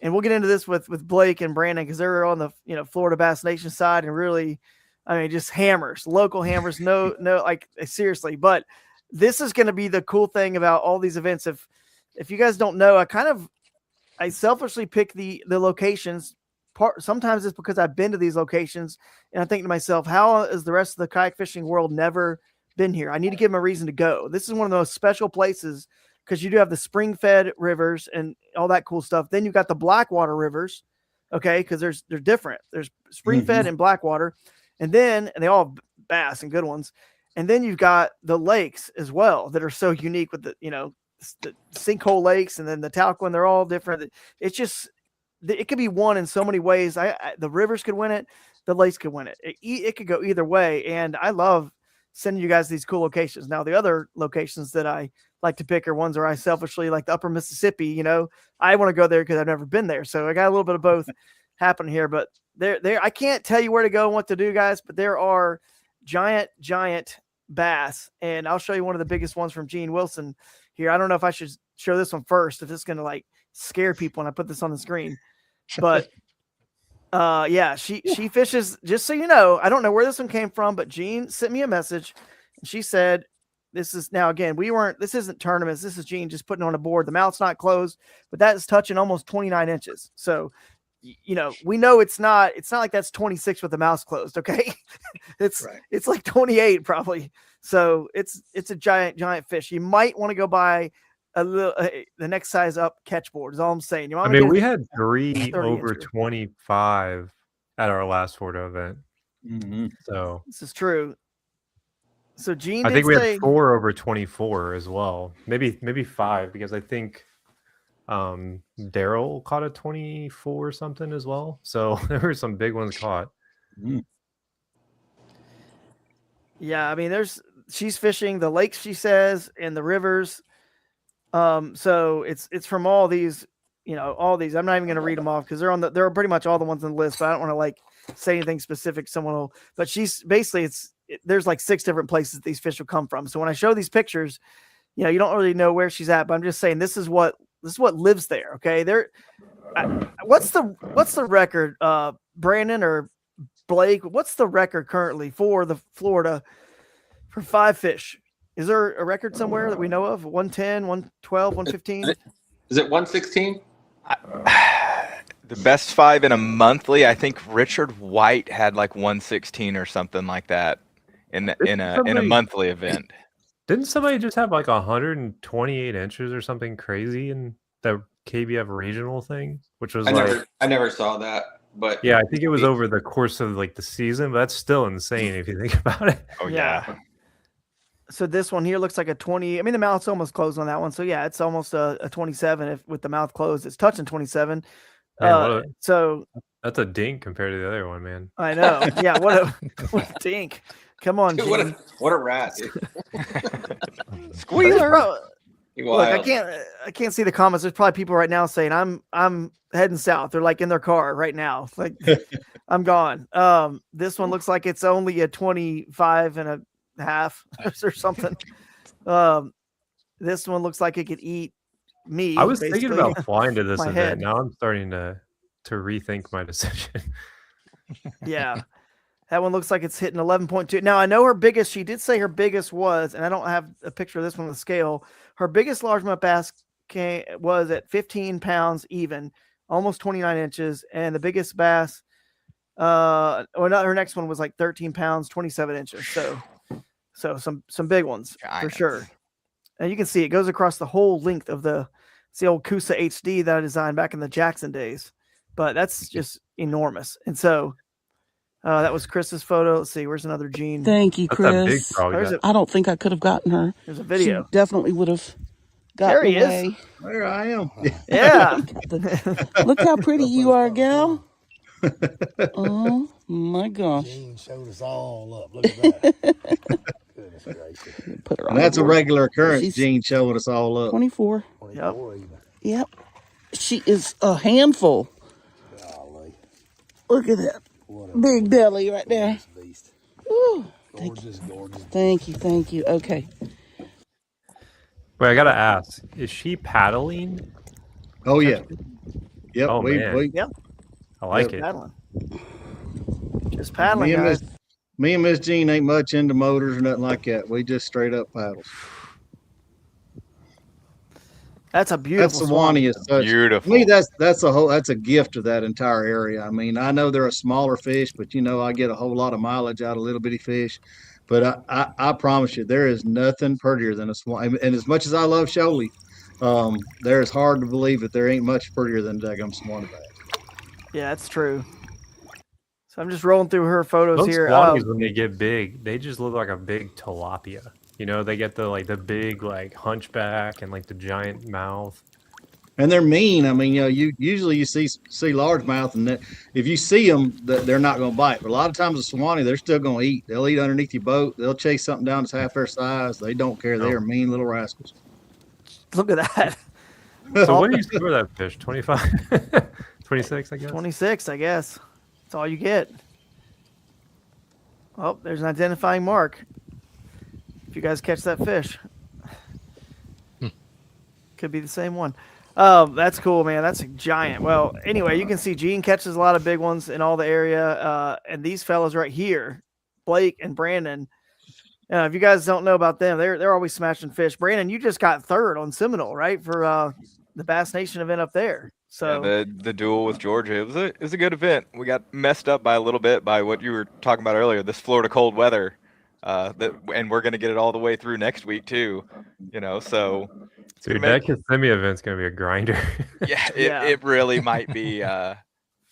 and we'll get into this with Blake and Brandon, because they're on the Florida Bass Nation side, and really, I mean, just hammers, local hammers. No, like seriously. But this is going to be the cool thing about all these events. If you guys don't know, I selfishly pick the locations. Sometimes it's because I've been to these locations, and I think to myself, how is the rest of the kayak fishing world never been here? I need to give them a reason to go. This is one of the most special places because you do have the spring-fed rivers and all that cool stuff. Then you've got the Blackwater rivers, okay, because they're different. There's spring-fed and Blackwater, and they all have bass and good ones. And then you've got the lakes as well that are so unique with the sinkhole lakes and then the Talquin. They're all different. It's just, it could be won in so many ways. The rivers could win it. The lakes could win it. It could go either way. And I love sending you guys these cool locations. Now, the other locations that I like to pick are ones where I selfishly like the upper Mississippi. I want to go there because I've never been there. So I got a little bit of both happening here, but there, I can't tell you where to go and what to do, guys, but there are giant bass. And I'll show you one of the biggest ones from Gene Wilson here. I don't know if I should show this one first, if it's going to scare people when I put this on the screen, but Yeah, she fishes, just so you know, I don't know where this one came from, but Jean sent me a message and she said, this is now again, this isn't tournaments. This is Jean just putting on a board. The mouth's not closed, but that is touching almost 29 inches. So, you know, we know it's not like that's 26 with the mouth closed. Okay. It's like 28 probably. So it's a giant fish. You might want to go buy a little, the next size up catch board is all I'm saying. I mean, we had 3 over 25 at our last Florida event. Mm-hmm. So this is true. So Gene, I think we had 4 over 24 as well. Maybe 5, because I think Daryl caught a 24 or something as well. So there were some big ones caught. Mm. Yeah, I mean, she's fishing the lakes, she says, and the rivers. So it's from all these, you know, all these. I'm not even going to read them off because they're pretty much all the ones on the list. But I don't want to like say anything specific. But she's basically there's like 6 different places these fish will come from. So when I show these pictures, you know, you don't really know where she's at. But I'm just saying this is what lives there. Okay, what's the record, Brandon or Blake? What's the record currently for the Florida for 5 fish? Is there a record somewhere that we know of? 110, 112, 115? Is it 116? The best 5 in a monthly, I think Richard White had like 116 or something like that in a monthly event. Didn't somebody just have like 128 inches or something crazy in the KBF regional thing? Which was I never saw that. But yeah, I think it was over the course of like the season, but that's still insane if you think about it. Oh yeah. So this one here looks like a 20. I mean, the mouth's almost closed on that one. So yeah, it's almost a 27 with the mouth closed. It's touching 27. Man, so that's a dink compared to the other one, man. I know. Yeah, what a dink. Come on, dude, what a rat. Squealer. Look, I can't see the comments. There's probably people right now saying I'm heading south. They're like in their car right now. Like I'm gone. This one looks like it's only a 25 and a half or something. This one looks like it could eat me. I was thinking about flying to this event. Now I'm starting to rethink my decision. Yeah. That one looks like it's hitting 11.2. Now I know her biggest, she did say her biggest was, and I don't have a picture of this one on the scale. Her biggest largemouth bass was at 15 pounds even, almost 29 inches. And the biggest bass, her next one was like 13 pounds, 27 inches. So some big ones for sure. And you can see it goes across the whole length of it's the old Kusa HD that I designed back in the Jackson days, but that's just enormous. And so that was Chris's photo. Let's see, where's another Gene? Thank you, Chris. I don't think I could have gotten her. There's a video. She definitely would have gotten there he away. is. There I am. Yeah. Look how pretty you are, gal. Oh my gosh. Gene showed us all up. Look at that. Goodness gracious. Put her on And that's a board. regular occurrence. Gene showing us all up. 24. 24 even. Yep. She is a handful. Golly. Look at that. Big belly right there. Beast. Ooh, gorgeous. Thank you. Okay. Wait, I gotta ask: is she paddling? Oh yeah. Yep. Oh, man. Yep. I like it. Paddling. Just paddling, guys. Me and Miss Jean ain't much into motors or nothing like that. We just straight up paddles. That's a beautiful Swanee is such. Beautiful. To me, that's a gift of that entire area. I mean, I know they're a smaller fish, but you know, I get a whole lot of mileage out of little bitty fish. But I promise you, there is nothing prettier than a Swanee. And as much as I love shoalie, there is hard to believe that there ain't much prettier than daggum Swanee bass. Yeah, that's true. So I'm just rolling through her photos Those here. Swanees, when they get big, they just look like a big tilapia. You know, they get the big hunchback and the giant mouth. And they're mean. I mean, you know, you usually see largemouth, and if you see them, they're not going to bite. But a lot of times, the Swanee, they're still going to eat. They'll eat underneath your boat. They'll chase something down that's half their size. They don't care. They are mean little rascals. Look at that. So what do you score that fish? 25, 26, I guess. 26, I guess. That's all you get. Oh, there's an identifying mark. If you guys catch that fish, could be the same one. Oh, that's cool, man. That's a giant. Well, anyway, you can see Gene catches a lot of big ones in all the area. And these fellas right here, Blake and Brandon. If you guys don't know about them, they're always smashing fish. Brandon, you just got third on Seminole, right? For the Bass Nation event up there. So yeah, the duel with Georgia, it was a good event. We got messed up by a little bit by what you were talking about earlier, this Florida cold weather. And we're gonna get it all the way through next week too. So dude, that Kissimmee event's gonna be a grinder. Yeah, it really might be.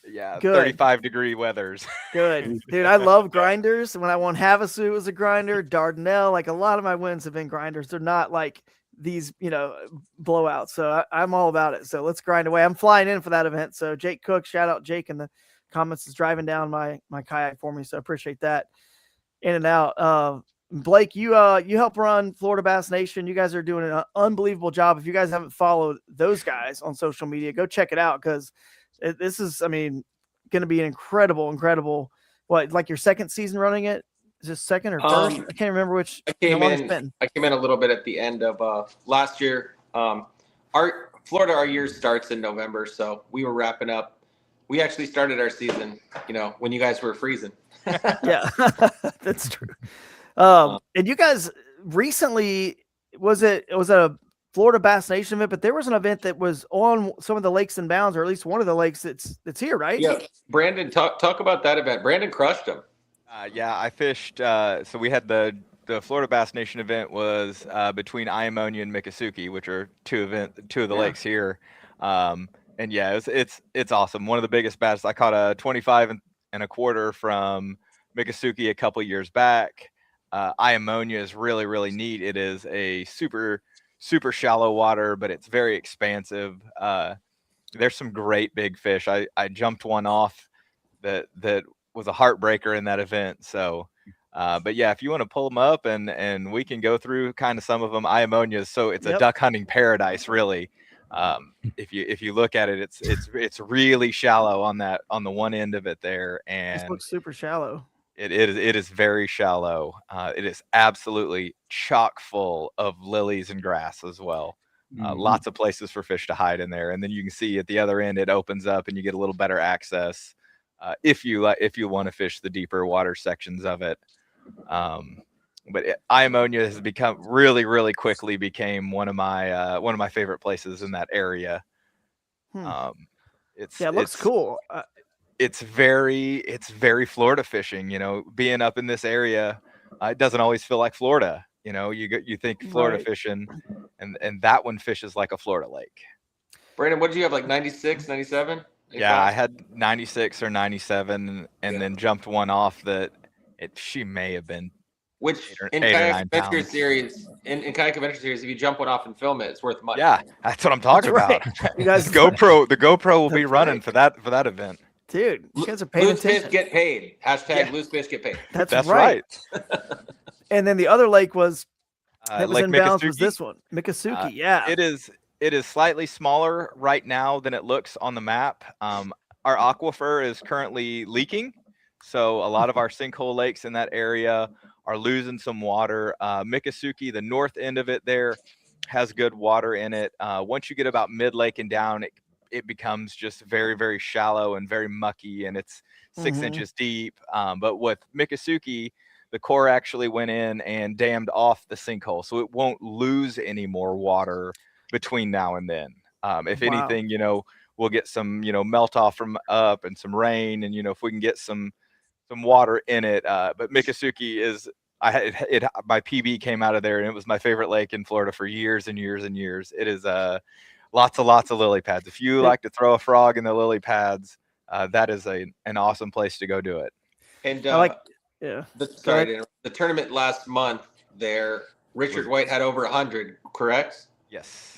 Yeah, good. 35-degree weathers. Good, dude. I love grinders. When I won Havasu, it was a grinder. Dardanelle, like a lot of my wins have been grinders. They're not like these, blowouts. So I'm all about it. So let's grind away. I'm flying in for that event. So Jake Cook, shout out Jake in the comments, is driving down my kayak for me. So I appreciate that. In and out. Blake, you help run Florida Bass Nation. You guys are doing an unbelievable job. If you guys haven't followed those guys on social media, go check it out, because this is, going to be an incredible. What, like your second season running it? Is this second or first? I can't remember which. I came in a little bit at the end of last year. Our year starts in November, so we were wrapping up. We actually started our season, when you guys were freezing. Yeah, that's true. And you guys recently, was it a Florida Bass Nation event, but there was an event that was on some of the lakes and bounds, or at least one of the lakes that's here, right? Yeah. Brandon, talk about that event. Brandon crushed them. Yeah, I fished. So we had the Florida Bass Nation event was between Iamonia and Miccosukee, which are two of the lakes here. And yeah, it's awesome. One of the biggest bass. I caught a 25 and a quarter from Miccosukee a couple years back. Iamonia is really, really neat. It is a super shallow water, but it's very expansive. There's some great big fish. I jumped one off that was a heartbreaker in that event. So, but yeah, if you want to pull them up and we can go through kind of some of them. Iamonia, so it's a duck hunting paradise, really. If you look at it, it's really shallow on the one end of it there, and it looks super shallow. It is very shallow. It is absolutely chock full of lilies and grass as well. Lots of places for fish to hide in there, and then you can see at the other end it opens up, and you get a little better access if you want to fish the deeper water sections of it. But Iamonia has become really quickly became one of my favorite places in that area. It looks cool. It's very Florida fishing, being up in this area. It doesn't always feel like Florida, you think Florida fishing, and that one fishes like a Florida lake. Brandon, what did you have, like 96, 97? Yeah, I had 96 or 97 and then jumped one off that she may have been in Kayak Adventure Series, in Kayak Adventure Series, if you jump one off and film it, it's worth money. Yeah, that's what I'm talking about. You guys, the GoPro will be running for that event. Dude, you guys are paying attention. Loose fish get paid. # loose fish get paid. That's right. And then the other lake was that was Lake in bounds Miccosukee. Was this one. Miccosukee, yeah. It is slightly smaller right now than it looks on the map. Our aquifer is currently leaking, so a lot of our sinkhole lakes in that area are losing some water. Miccosukee, the north end of it there, has good water in it. Once you get about mid-lake and down, it becomes just very, very shallow and very mucky, and it's 6 inches deep. But with Miccosukee, the Corps actually went in and dammed off the sinkhole, so it won't lose any more water between now and then. If anything, we'll get some, melt off from up and some rain, and if we can get some water in it. But Miccosukee is, my PB came out of there, and it was my favorite lake in Florida for years and years and years. It is lots of lily pads. If you like to throw a frog in the lily pads, that is an awesome place to go do it. And the tournament last month there, Richard White had over 100, correct? Yes.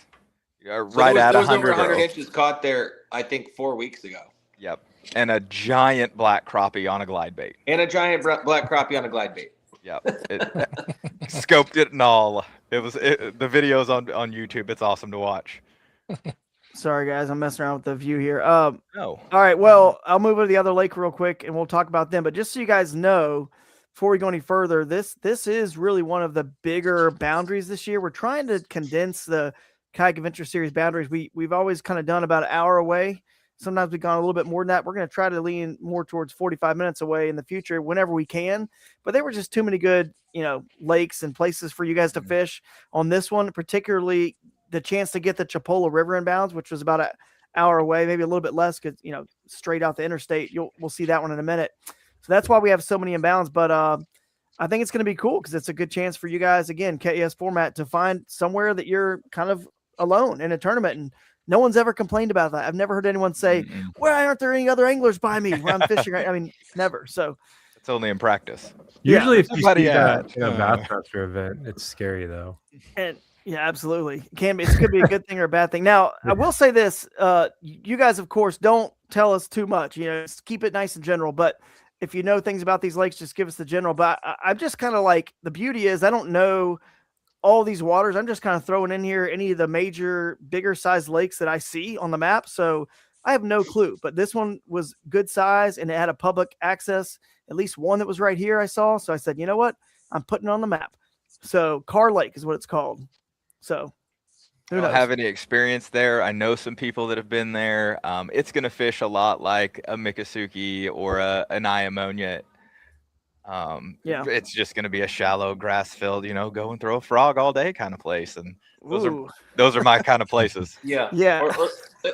Right at 100. There was over 100 inches caught there, I think, 4 weeks ago. Yep. And a giant black crappie on a glide bait. Yep. Scoped it and all. The video's on YouTube. It's awesome to watch. Sorry, guys. I'm messing around with the view here. No. All right. Well, I'll move over to the other lake real quick, and we'll talk about them. But just so you guys know, before we go any further, this is really one of the bigger boundaries this year. We're trying to condense the Kayak Adventure Series boundaries, we've always kind of done about an hour away. Sometimes we've gone a little bit more than that. We're going to try to lean more towards 45 minutes away in the future whenever we can. But there were just too many good, lakes and places for you guys to fish on this one, particularly the chance to get the Chipola River inbounds, which was about an hour away, maybe a little bit less because, straight out the interstate. We'll see that one in a minute. So that's why we have so many inbounds. But I think it's going to be cool because it's a good chance for you guys, again, KAS format, to find somewhere that you're kind of alone in a tournament. And no one's ever complained about that. I've never heard anyone say, why aren't there any other anglers by me when I'm fishing? I mean, never. So it's only in practice. Usually if you see that in a Bassmaster event, it's scary though. And yeah, absolutely. It could be a good thing or a bad thing. Now, I will say this, you guys, of course, don't tell us too much, just keep it nice and general, but if you know things about these lakes, just give us the general. But I'm just kind of like, the beauty is I don't know all these waters. I'm just kind of throwing in here any of the major, bigger size lakes that I see on the map. So I have no clue, but this one was good size and it had a public access, at least one that was right here I saw. So I said, you know what? I'm putting it on the map. So Carr Lake is what it's called. So I don't have any experience there. I know some people that have been there. It's going to fish a lot like a Miccosukee or an Iamonia. It's just going to be a shallow grass filled, go and throw a frog all day kind of place. And those are my kind of places. Yeah. Or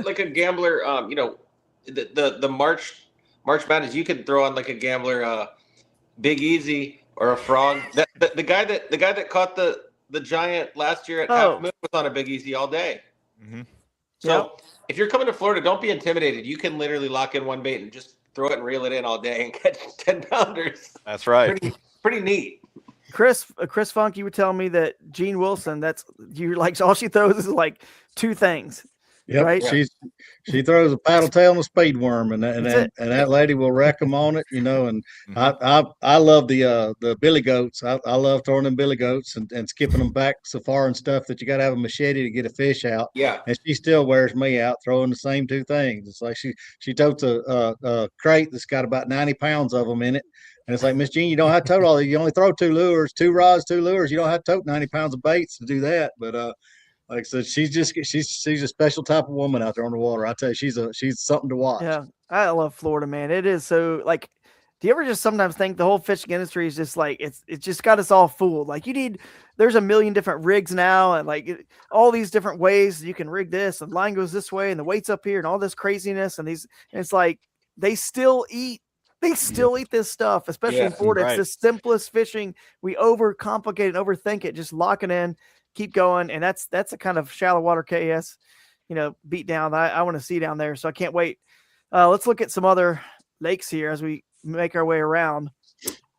like a gambler, the March Madness, you could throw on like a gambler, Big Easy or a frog. The guy that caught the giant last year at Half Moon was on a Big Easy all day. Mm-hmm. So if you're coming to Florida, don't be intimidated. You can literally lock in one bait and just throw it and reel it in all day and catch 10-pounders. That's right. Pretty neat. Chris Funk, you were telling me that Jean Wilson, all she throws is like two things. Yep, right? She throws a paddle tail and a speed worm, and that lady will wreck them on it, And I love the billy goats. I love throwing them billy goats and skipping them back so far and stuff that you got to have a machete to get a fish out. Yeah, and she still wears me out throwing the same two things. It's like she totes a crate that's got about 90 pounds of them in it. And it's like, Miss Jean, you don't have to tote all that. You only throw 2 lures, 2 rods, 2 lures. You don't have to tote 90 pounds of baits to do that. But like I said, she's a special type of woman out there on the water. I tell you, she's something to watch. Yeah, I love Florida, man. It is so like. Do you ever just sometimes think the whole fishing industry is just like it's just got us all fooled? Like there's a million different rigs now, and like all these different ways you can rig this, and line goes this way, and the weight's up here, and all this craziness, and it's like they still eat this stuff, especially in Florida. Right. It's the simplest fishing. We overcomplicate and overthink it. Just lock it in. Keep going, and that's a kind of shallow water KS, beat down that I want to see down there. So I can't wait. Let's look at some other lakes here as we make our way around.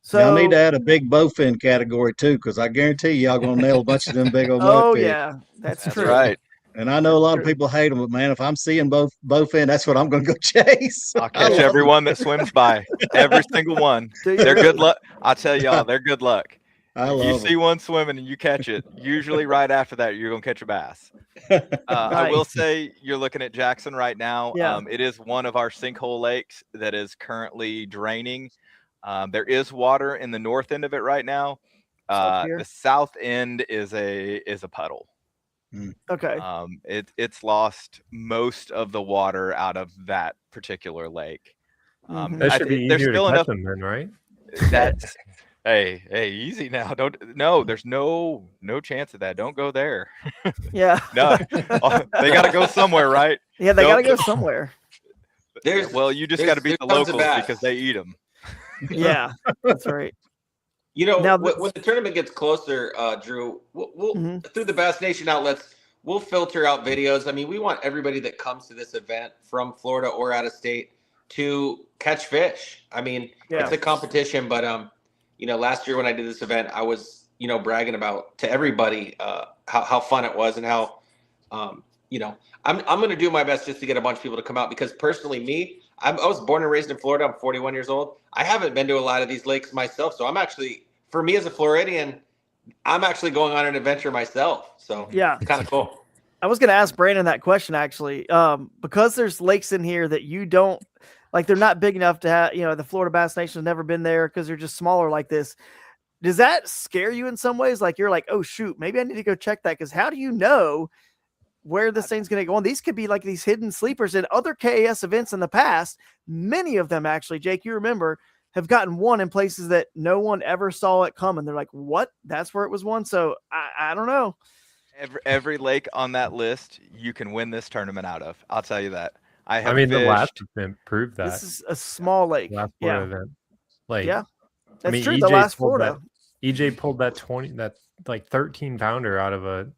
So y'all need to add a big bowfin category too, because I guarantee y'all gonna nail a bunch of them big old mudfish. Yeah, that's true. Right. And I know a lot of people hate them, but man, if I'm seeing bowfin, that's what I'm gonna go chase. I'll catch everyone that swims by, every single one. They're good luck. I'll tell y'all, they're good luck. If you see one swimming and you catch it, usually right after that, you're going to catch a bass. I will say you're looking at Jackson right now. Yeah. It is one of our sinkhole lakes that is currently draining. There is water in the north end of it right now. The south end is a puddle. Okay. It's lost most of the water out of that particular lake. That should be easier to catch them then, right? That's Hey, easy now. There's no chance of that. Don't go there. Yeah. No. They got to go somewhere, right? Yeah, they got to go somewhere. You just got to beat the locals because they eat them. Yeah, that's right. Now, when the tournament gets closer, Drew, we'll through the Bass Nation outlets, we'll filter out videos. I mean, we want everybody that comes to this event from Florida or out of state to catch fish. I mean, it's a competition, but last year when I did this event, I was, bragging about to everybody how fun it was and how, I'm going to do my best just to get a bunch of people to come out because personally, I was born and raised in Florida. I'm 41 years old. I haven't been to a lot of these lakes myself. So I'm actually, for me as a Floridian, I'm actually going on an adventure myself. So yeah, kind of cool. I was going to ask Brandon that question actually, because there's lakes in here that you don't like, they're not big enough to have, the Florida Bass Nation has never been there because they're just smaller like this. Does that scare you in some ways? Like you're like, oh shoot, maybe I need to go check that. Cause how do you know where this thing's going to go on. These could be like these hidden sleepers in other KAS events in the past. Many of them, actually, Jake, you remember, have gotten won in places that no one ever saw it coming. They're like, what? That's where it was won. So I don't know. Every lake on that list you can win this tournament out of. I'll tell you that. I mean, the last event proved that. This is a small lake. Last Florida event. Like, yeah, that's I mean, true. EJ The last Florida. EJ pulled that 13 pounder out of a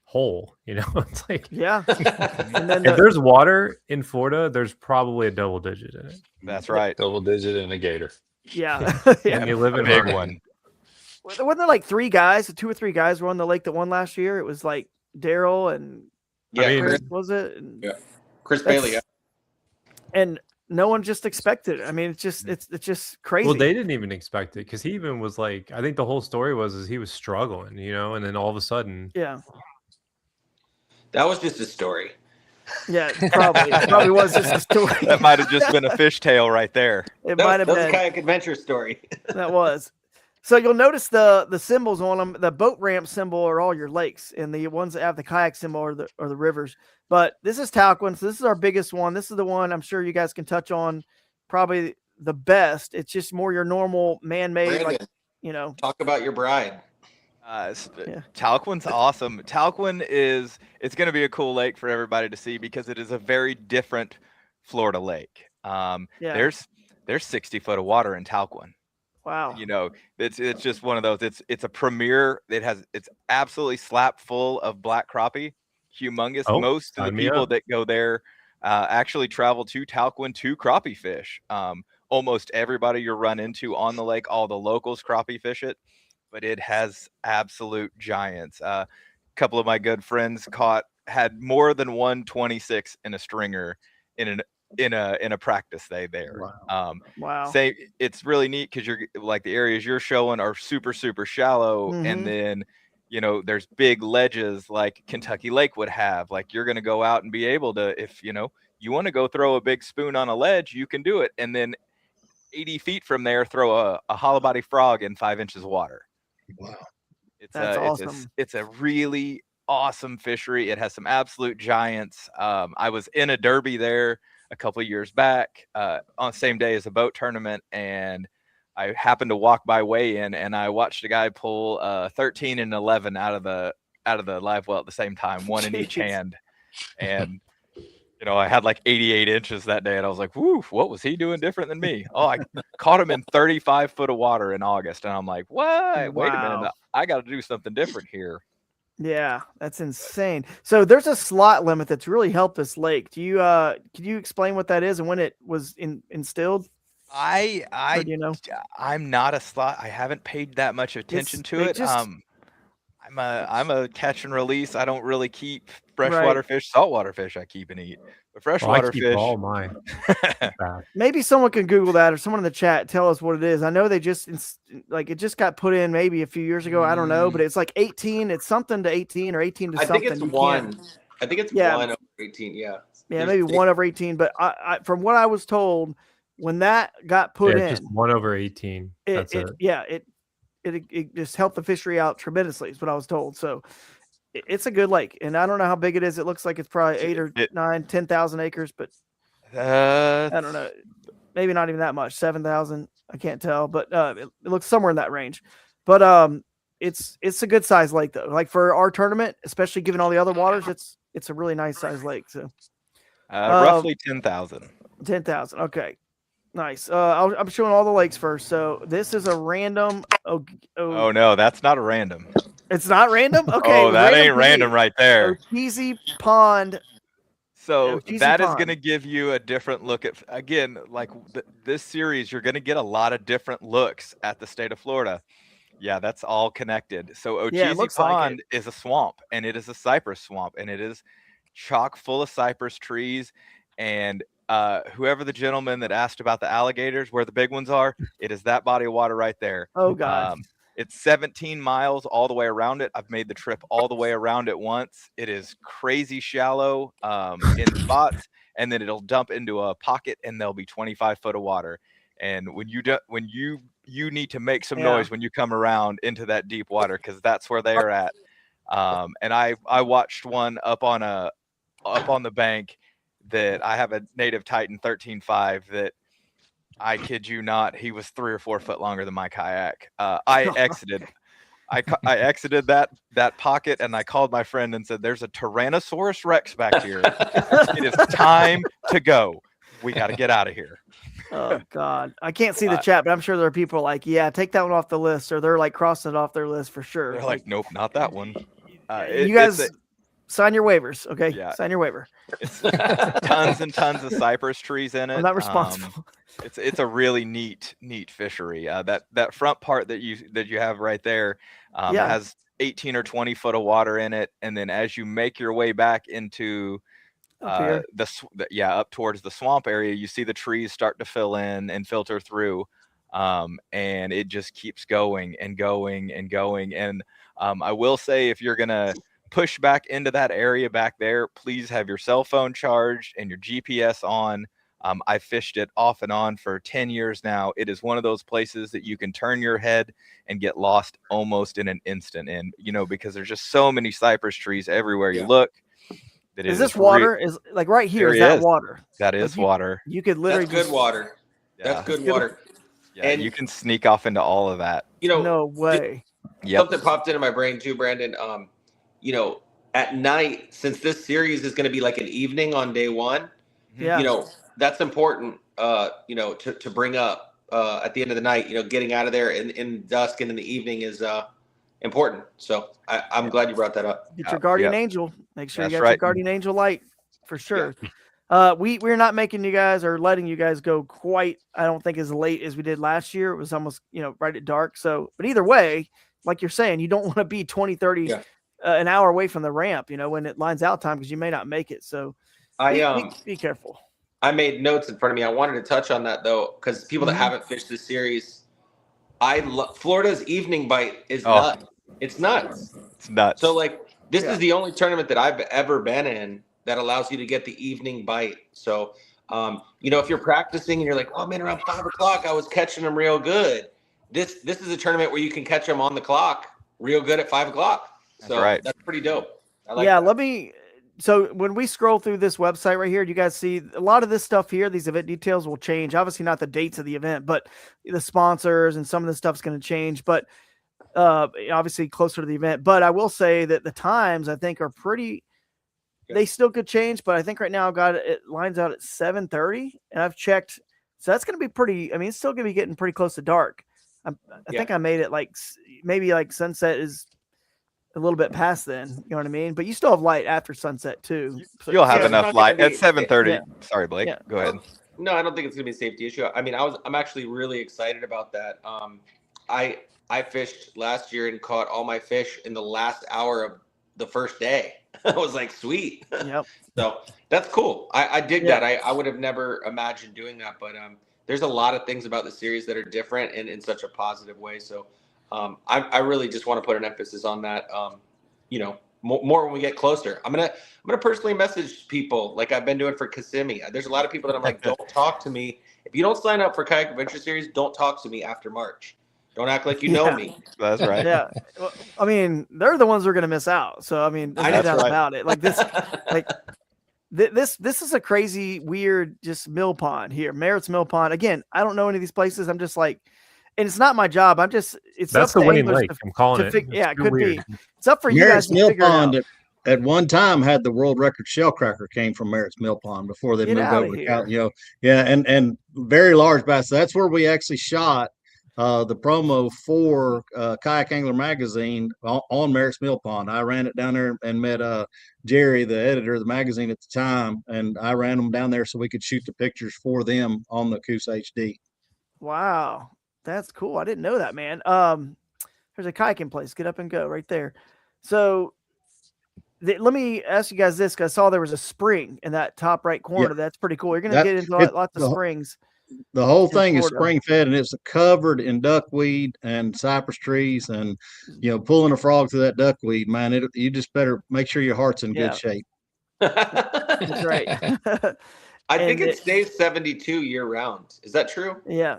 hole. You know, it's like, yeah. And then if there's water in Florida, there's probably a double digit in it. That's right. Double digit in a gator. Yeah. And you live in a big Harmony. one. Wasn't there like 2 or 3 guys were on the lake that won last year? It was like Daryl and Chris, was it? And Chris Bailey. Yeah. And no one just expected it. I mean, it's just crazy. Well, they didn't even expect it because he even was like, I think the whole story is he was struggling, you know, and then all of a sudden, that was just a story. Yeah, probably was just a story. That might have just been a fishtail right there. It might have been a kayak adventure story. That was. So you'll notice the symbols on them. The boat ramp symbol are all your lakes, and the ones that have the kayak symbol are the rivers. But this is Talquin, so this is our biggest one. This is the one I'm sure you guys can touch on, probably the best. It's just more your normal man-made, like, you know. Talk about your bride. Talquin's awesome. Talquin it's going to be a cool lake for everybody to see because it is a very different Florida lake. There's 60 foot of water in Talquin. Wow. You know, it's just one of those. It's a premier. It's absolutely slap full of black crappie, humongous. Most of the people that go there actually travel to Talquin to crappie fish. Almost everybody you run into on the lake, all the locals crappie fish it, but it has absolute giants. A couple of my good friends had more than 126 in a stringer in a practice day there. Wow. Say it's really neat because you're like the areas you're showing are super shallow, and then you know there's big ledges like Kentucky Lake would have. Like you're going to go out and be able to, if you want to go throw a big spoon on a ledge, you can do it, and then 80 feet from there throw a hollow body frog in 5 inches of water. Wow, that's awesome. It's a really awesome fishery. It has some absolute giants. I was in a derby there a couple of years back on the same day as a boat tournament, and I happened to walk by weigh-in, and I watched a guy pull 13 and 11 out of the live well at the same time, one in each hand, and I had like 88 inches that day, and I was like, "Woo! What was he doing different than me?" Oh, I caught him in 35 foot of water in August, and I'm like, "What? Wait a minute! I got to do something different here." Yeah, that's insane. So there's a slot limit that's really helped this lake. Do you can you explain what that is and when it was instilled? I'm not a slot. I haven't paid that much attention to it. I'm a catch and release. I don't really keep freshwater fish, saltwater fish. I keep and eat, but freshwater fish. All mine. Maybe someone can Google that, or someone in the chat tell us what it is. I know they just it just got put in maybe a few years ago. I don't know, but it's like 18. It's something to 18 or 18 to something. I think it's one. I think it's 1 over 18. Yeah. Yeah, maybe 1 over 18. But I from what I was told, when that got put in, just 1 over 18. That's it. Yeah, it just helped the fishery out tremendously, is what I was told. So it's a good lake, and I don't know how big it is. It looks like it's probably 8 or 9, 10,000 acres, but I don't know. Maybe not even that much, 7,000. I can't tell, but it looks somewhere in that range. But it's a good size lake though. Like for our tournament, especially given all the other waters, it's a really nice size lake. So roughly 10,000. 10,000. Okay. Nice. I'm showing all the lakes first. So this is a random. Oh no, that's not a random. It's not random. Okay. Oh, that ain't random right there. Easy Pond. So that is going to give you a different look at, again, like this series. You're going to get a lot of different looks at the state of Florida. Yeah, that's all connected. So Ocheesee Pond is a swamp, and it is a cypress swamp, and it is chock full of cypress trees. And whoever the gentleman that asked about the alligators, where the big ones are, it is that body of water right there. Oh God. It's 17 miles all the way around it. I've made the trip all the way around it once. It is crazy shallow in spots, and then it'll dump into a pocket, and there'll be 25 foot of water. And when you need to make some noise when you come around into that deep water, because that's where they are at. And I watched one up on the bank that I have a native Titan 13.5 that, I kid you not, he was 3 or 4 foot longer than my kayak. I exited that pocket, and I called my friend and said, "There's a Tyrannosaurus Rex back here. It is time to go. We got to get out of here." Oh God, I can't see the chat, but I'm sure there are people like, "Yeah, take that one off the list," or they're like crossing it off their list for sure. They're like, "Nope, not that one." You guys sign your waivers, okay? Yeah. Sign your waiver. It's tons and tons of cypress trees in it. I'm not responsible. It's a really neat fishery. That front part that you have right there has 18 or 20 foot of water in it, and then as you make your way back into up towards the swamp area, you see the trees start to fill in and filter through, and it just keeps going and going and going. And I will say, if you're gonna push back into that area back there, please have your cell phone charged and your GPS on. I fished it off and on for 10 years now. It is one of those places that you can turn your head and get lost almost in an instant. And, because there's just so many cypress trees everywhere you look. Is this water? Is like right here? Is that water? That is water. You could literally. That's good water. Yeah. That's good water. Yeah, and you can sneak off into all of that. No way. Something popped into my brain too, Brandon. At night, since this series is going to be like an evening on day one, that's important, to bring up at the end of the night. Getting out of there in dusk and in the evening is important. So I'm glad you brought that up. Get your guardian angel. Make sure you got your guardian angel light for sure. Yeah. We're not making you guys or letting you guys go quite, I don't think, as late as we did last year. It was almost, right at dark. So, but either way, like you're saying, you don't want to be 20, 30, an hour away from the ramp, when it lines out time, because you may not make it. So be careful. I made notes in front of me. I wanted to touch on that though, because people that haven't fished this series, Florida's evening bite is nuts. It's nuts. It's nuts. So this is the only tournament that I've ever been in that allows you to get the evening bite. So, if you're practicing and you're like, oh man, around 5 o'clock, I was catching them real good. This is a tournament where you can catch them on the clock real good at 5 o'clock. So that's pretty dope. I like that. So when we scroll through this website right here, you guys see a lot of this stuff here. These event details will change. Obviously not the dates of the event, but the sponsors and some of the stuff's going to change, but obviously closer to the event. But I will say that the times I think are pretty, they still could change, but I think right now it lines out at 7:30 and I've checked. So that's going to be pretty, it's still going to be getting pretty close to dark. I think I made it maybe sunset is a little bit past then, you know what I mean? But you still have light after sunset too. So you'll have enough light at 7:30. Yeah. Sorry, Blake. Yeah. Go ahead. No, I don't think it's gonna be a safety issue. I'm actually really excited about that. I fished last year and caught all my fish in the last hour of the first day. I was like, sweet. Yep. So that's cool. I dig that. I would have never imagined doing that, but there's a lot of things about the series that are different and in such a positive way. So I really just want to put an emphasis on that. More when we get closer. I'm gonna personally message people like I've been doing for Kissimmee. There's a lot of people that I'm like, don't talk to me if you don't sign up for Kayak Adventure Series. Don't talk to me after March. Don't act like you know me. That's right. Yeah. Well, they're the ones who are gonna miss out. So there's no doubt about it. Like this, this is a crazy, weird, just mill pond here. Merritt's Mill Pond. Again, I don't know any of these places. I'm just like. And it's not my job. That's the winning lake. I'm calling it. It could be. It's up for you Merritt's guys to figure Pond it out. At one time had the world record shellcracker came from Merritt's Mill Pond before they moved over to Cal, and very large bass. That's where we actually shot the promo for Kayak Angler magazine on Merritt's Mill Pond. I ran it down there and met Jerry, the editor of the magazine at the time, and I ran them down there so we could shoot the pictures for them on the KAS HD. Wow. That's cool. I didn't know that, man. There's a kayaking place. Get up and go right there. So let me ask you guys this, because I saw there was a spring in that top right corner. Yeah. That's pretty cool. You're going to get into lots of springs. The whole thing is spring fed, and it's covered in duckweed and cypress trees, and pulling a frog through that duckweed, man. You just better make sure your heart's in good shape. That's right. I think it stays 72 year round. Is that true? Yeah.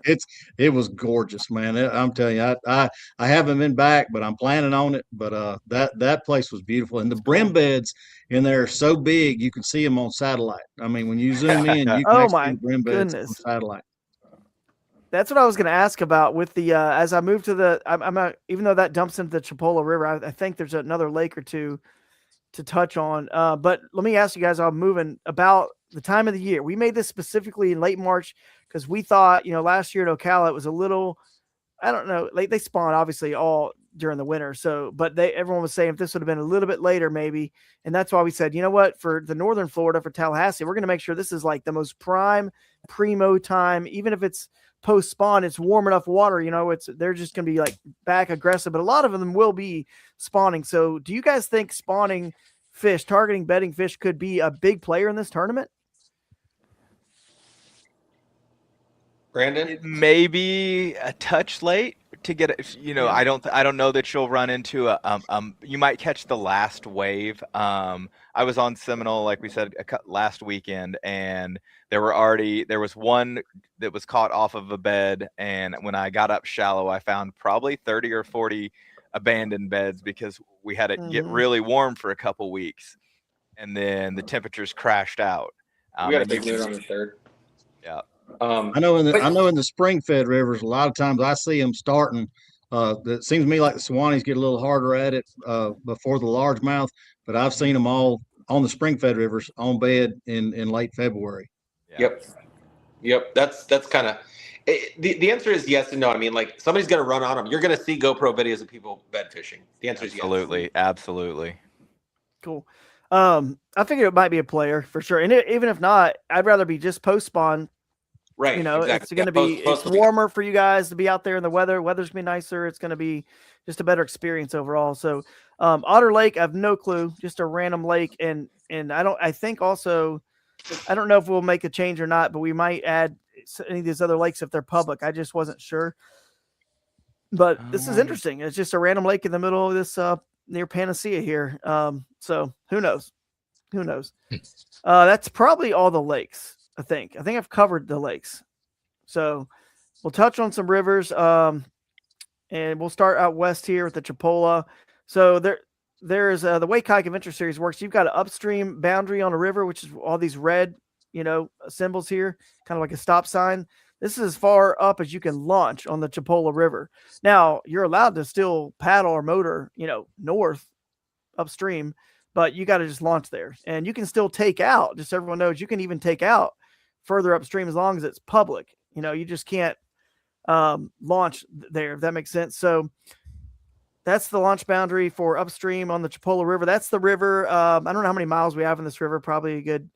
It was gorgeous, man. I'm telling you, I haven't been back, but I'm planning on it. But that place was beautiful, and the brim beds in there are so big you can see them on satellite. I mean, when you zoom in, you can Oh actually see my the brim beds on goodness. satellite. That's what I was going to ask about with the as I move to the I'm even though that dumps into the Chipola River, I think there's another lake or two to touch on. But let me ask you guys, I'm moving about the time of the year. We made this specifically in late March because we thought, last year at Ocala, it was a little, I don't know, like they spawn obviously all during the winter. So, but everyone was saying if this would have been a little bit later, maybe. And that's why we said, you know what, for the Northern Florida, for Tallahassee, we're going to make sure this is like the most primo time, even if it's post spawn, it's warm enough water, they're just going to be like back aggressive, but a lot of them will be spawning. So do you guys think spawning fish, targeting bedding fish could be a big player in this tournament? Brandon? It may be a touch late to get it. Yeah. I don't know that you'll run into you might catch the last wave. I was on Seminole, like we said, last weekend, and there was one that was caught off of a bed, and when I got up shallow, I found probably 30 or 40 abandoned beds because we had it get really warm for a couple weeks, and then the temperatures crashed out. We got a big moon on the 3rd. Yeah. I know in the spring fed rivers, a lot of times I see them starting. It seems to me like the Suwannee get a little harder at it before the largemouth, but I've seen them all on the spring fed rivers on bed in late February. Yeah. Yep. That's kind of the answer is yes and no. I mean, like somebody's going to run on them. You're going to see GoPro videos of people bed fishing. The answer is yes. Absolutely. Cool. I figured it might be a player for sure, and even if not, I'd rather be just post spawn. Right. Exactly. It's going to be it's warmer for you guys to be out there in the weather. Weather's going to be nicer. It's going to be just a better experience overall. So, Otter Lake, I have no clue. Just a random lake, and I think also, I don't know if we'll make a change or not, but we might add any of these other lakes if they're public. I just wasn't sure. But this is interesting. It's just a random lake in the middle of this near Panacea here. So who knows? That's probably all the lakes. I think I've covered the lakes. So we'll touch on some rivers. And we'll start out west here with the Chipola. So there's the way Kayak Adventure Series works. You've got an upstream boundary on a river, which is all these red, symbols here, kind of like a stop sign. This is as far up as you can launch on the Chipola River. Now you're allowed to still paddle or motor, north upstream, but you got to just launch there, and you can still take out, just so everyone knows, you can even take out further upstream as long as it's public. You just can't launch there, if that makes sense. So that's the launch boundary for upstream on the Chipola River. That's the river. I don't know how many miles we have in this river. Probably a good,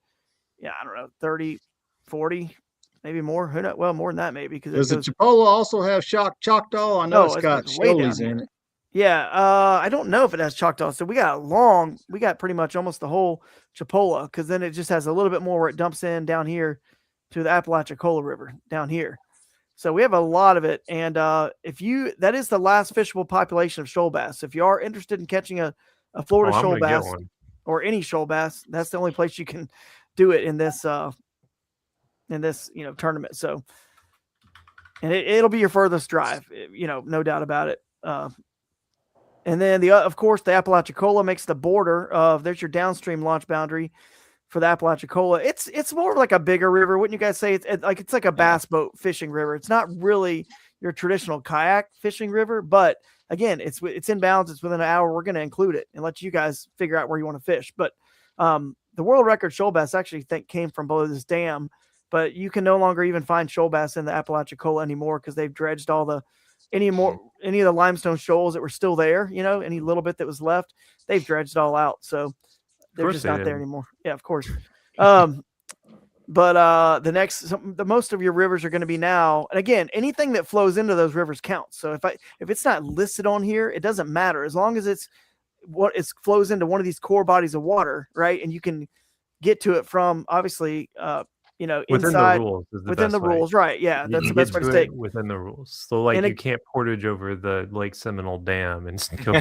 30, 40, maybe more. Who knows? Well, more than that, maybe. Does the Chipola also have Choctaw? I know it's got shoalies in it. Yeah, I don't know if it has Choctaw. So we got pretty much almost the whole Chipola, because then it just has a little bit more where it dumps in down here to the Apalachicola River down here. So we have a lot of it. And that is the last fishable population of shoal bass. If you are interested in catching a Florida shoal bass or any shoal bass, that's the only place you can do it in this tournament. So, and it'll be your furthest drive, no doubt about it. And then of course, the Apalachicola makes the border of, there's your downstream launch boundary for the Apalachicola. It's more like a bigger river. Wouldn't you guys say it's like a bass boat fishing river? It's not really your traditional kayak fishing river, but again, it's in bounds. It's within an hour. We're going to include it and let you guys figure out where you want to fish. But the world record shoal bass actually came from below this dam, but you can no longer even find shoal bass in the Apalachicola anymore because they've dredged any of the limestone shoals that were still there, any little bit that was left, they've dredged it all out. So they're just not there anymore. Yeah, of course. But the most of your rivers are going to be now, and again, anything that flows into those rivers counts. So if it's not listed on here, it doesn't matter as long as it flows into one of these core bodies of water, right? And you can get to it from obviously within inside the rules is the within best the way. rules, right? Yeah, that's You the best get way to to stay. it within the rules. So like And you can't portage over the Lake Seminole Dam and go.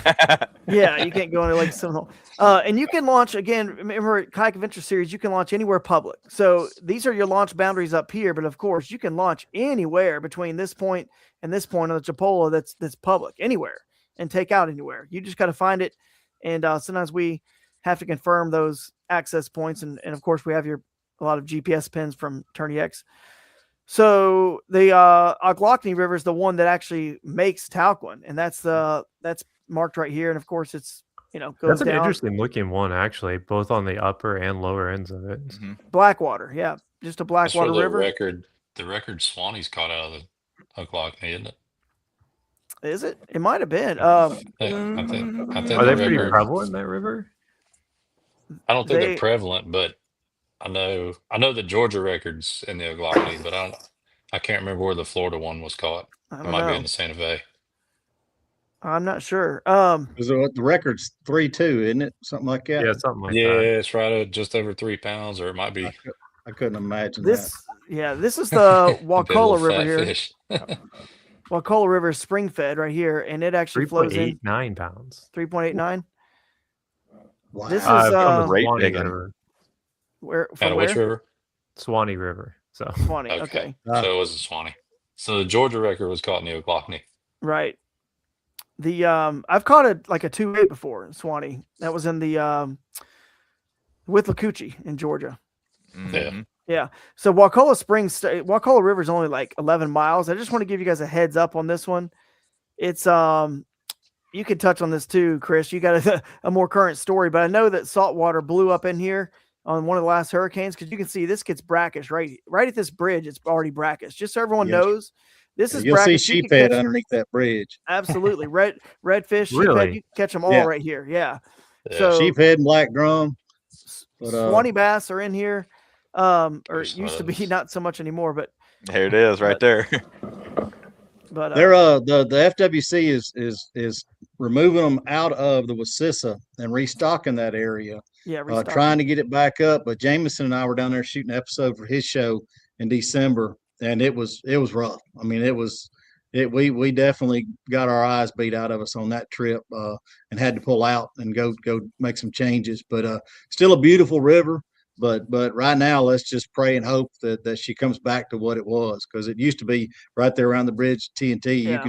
Yeah, you can't go into Lake Seminole. And you can launch again. Remember, Kayak Adventure Series, you can launch anywhere public. So these are your launch boundaries up here. But of course, you can launch anywhere between this point and this point on the Chipola that's public, anywhere, and take out anywhere. You just got to find it. And sometimes we have to confirm those access points. And of course, we have a lot of GPS pins from Tourney X. So the Ochlockonee River is the one that actually makes Talquin, and that's marked right here. And of course, it's goes That's an down. interesting looking one, actually, both on the upper and lower ends of it. Mm-hmm. Blackwater, yeah, just a Blackwater River. The record Swanee's caught out of the Ochlockonee, isn't it? Is it? It might have been. I think are they pretty prevalent in that river? I don't think they're prevalent, but I know the Georgia record's in the Ochlockonee, but I can't remember where the Florida one was caught. It might be in the Santa Fe. I'm not sure. The record's 3.2, isn't it? Something like that. Yeah, something like that. Yeah, it's right at just over 3 pounds, or it might be. I couldn't imagine this. That. Yeah, this is the Wakulla River here. Fish. Wakulla River is spring fed right here, and it actually flows in 3.89 pounds. 3.89. Wow. This is from the Swanee River. Where from which river? Swanee River. So Swanee. Okay. So it was a Swanee. So the Georgia record was caught in the Ochlockonee. Right. The I've caught it like a 2.8 before in Swanee. That was in the with Withlacoochee in Georgia. Yeah. Yeah. So Wakulla River is only like 11 miles. I just want to give you guys a heads up on this one. It's you could touch on this too, Chris. You got a more current story, but I know that saltwater blew up in here on one of the last hurricanes, because you can see this gets brackish right at this bridge. It's already brackish. Just so everyone knows, this is you'll brackish. see sheephead underneath that bridge. Absolutely, redfish, Really? sheephead. You can catch them all right here. Yeah. So sheephead and black drum. But, Swanee bass are in here, or it used to be, not so much anymore. But here it is, right there. But they're the FWC is removing them out of the Wassissa and restocking that area. Yeah, trying to get it back up. But Jameson and I were down there shooting an episode for his show in December, and it was rough. I mean, we definitely got our eyes beat out of us on that trip, and had to pull out and go make some changes. But still a beautiful river. But right now, let's just pray and hope that she comes back to what it was, because it used to be right there around the bridge, TNT. Yeah.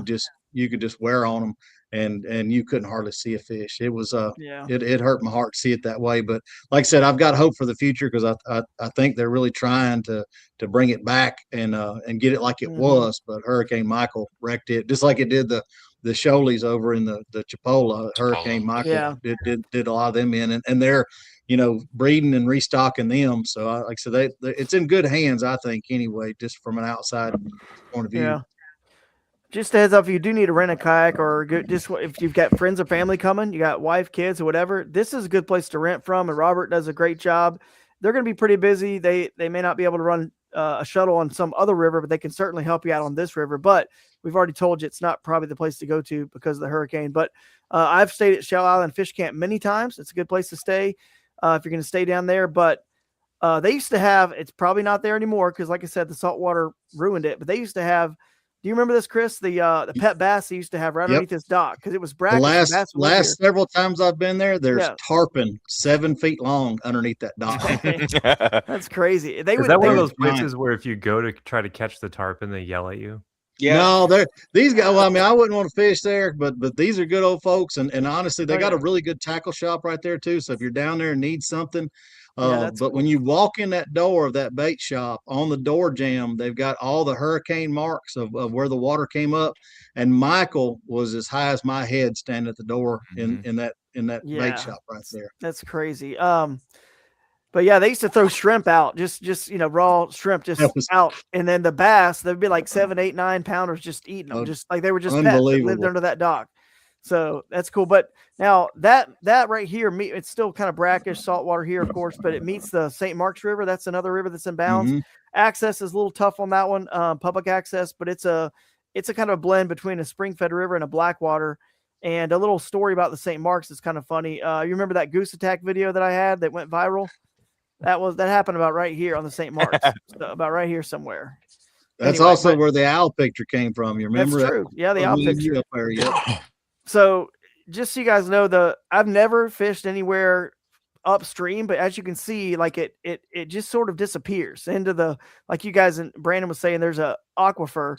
You could just wear on them, and you couldn't hardly see a fish. It was yeah. It hurt my heart to see it that way. But like I said, I've got hope for the future, because I think they're really trying to bring it back and get it like it was. But Hurricane Michael wrecked it, just like it did the Shoalies over in the Chipola. Hurricane Michael did a lot of them in, and they're breeding and restocking them. So like I said, it's in good hands, I think, anyway, just from an outside point of view. Yeah. Just a heads up, if you do need to rent a kayak, or just if you've got friends or family coming, you got wife, kids, or whatever, this is a good place to rent from. And Robert does a great job. They're going to be pretty busy. They may not be able to run a shuttle on some other river, but they can certainly help you out on this river. But we've already told you it's not probably the place to go to because of the hurricane. But I've stayed at Shell Island Fish Camp many times. It's a good place to stay if you're going to stay down there. But they used to have, it's probably not there anymore, because like I said, the saltwater ruined it. But they used to have, do you remember this, Chris? The pet bass they used to have right underneath this dock, because it was brackish. The last several times I've been there, there's tarpon 7 feet long underneath that dock. That's crazy. Is that one of those places where if you go to try to catch the tarpon, they yell at you? Yeah. No, these guys. Well, I mean, I wouldn't want to fish there, but these are good old folks, and honestly, they got a really good tackle shop right there too. So if you're down there and need something, but when you walk in that door of that bait shop, on the door jamb, they've got all the hurricane marks of where the water came up, and Michael was as high as my head standing at the door in that bait shop right there. That's crazy. But yeah, they used to throw shrimp out, just raw shrimp out, and then the bass, there'd be like 7, 8, 9 pounders just eating them, just like they were just pets that lived under that dock. So that's cool. But now that right here, it's still kind of brackish saltwater here, of course, but it meets the St. Mark's River. That's another river that's in bounds. Access is a little tough on that one, public access, but it's a kind of a blend between a spring-fed river and a blackwater. And a little story about the St. Mark's is kind of funny. You remember that goose attack video that I had that went viral? That happened about right here on the St. Mark's, so about right here somewhere. That's also where the owl picture came from. You remember? That's true. Yeah, the owl picture. Up there, yep. So just so you guys know, I've never fished anywhere upstream, but as you can see, like it just sort of disappears into the, like you guys and Brandon was saying, there's a aquifer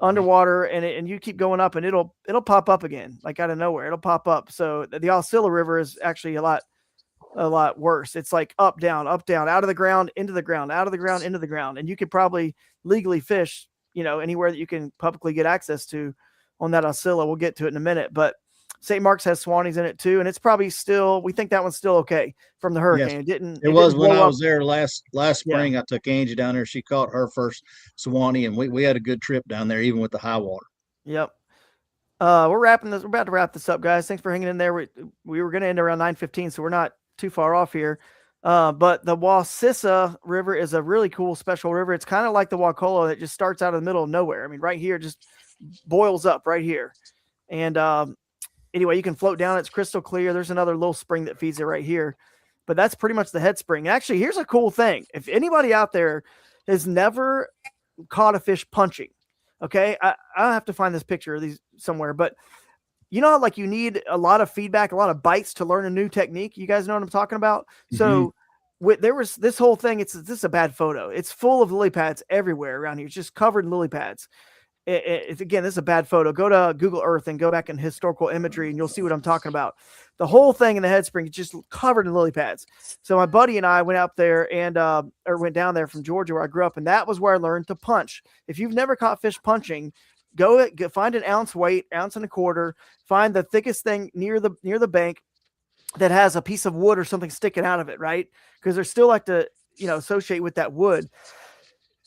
underwater, and you keep going up and it'll pop up again, like out of nowhere. It'll pop up. So the Alcilla River is actually a lot worse. It's like up, down, out of the ground, into the ground, out of the ground, into the ground. And you could probably legally fish, anywhere that you can publicly get access to on that Alcilla. We'll get to it in a minute, but St. Mark's has Swannies in it too. And it's probably we think that one's still okay from the hurricane. Yes. It was when I was there last spring. I took Angie down there. She caught her first Swanee, and we had a good trip down there, even with the high water. Yep. We're about to wrap this up, guys. Thanks for hanging in there. We were going to end around 9:15, so we're not too far off here. But the Wassissa River is a really cool special river. It's kind of like the Wakulla that just starts out of the middle of nowhere. I mean, right here, just boils up right here. And anyway, you can float down. It's crystal clear. There's another little spring that feeds it right here. But that's pretty much the head spring. Actually, here's a cool thing. If anybody out there has never caught a fish punching, okay, I'll have to find this picture of these somewhere. But you know, like you need a lot of feedback, a lot of bites to learn a new technique. You guys know what I'm talking about? Mm-hmm. So there was this whole thing. This is a bad photo. It's full of lily pads everywhere around here. It's just covered in lily pads. Again, this is a bad photo. Go to Google Earth and go back in historical imagery and you'll see what I'm talking about. The whole thing in the head spring is just covered in lily pads. So my buddy and I went out there and went down there from Georgia where I grew up, and that was where I learned to punch. If you've never caught fish punching, go find an ounce weight, ounce and a quarter, find the thickest thing near the bank that has a piece of wood or something sticking out of it, right? Because they're still like to, associate with that wood.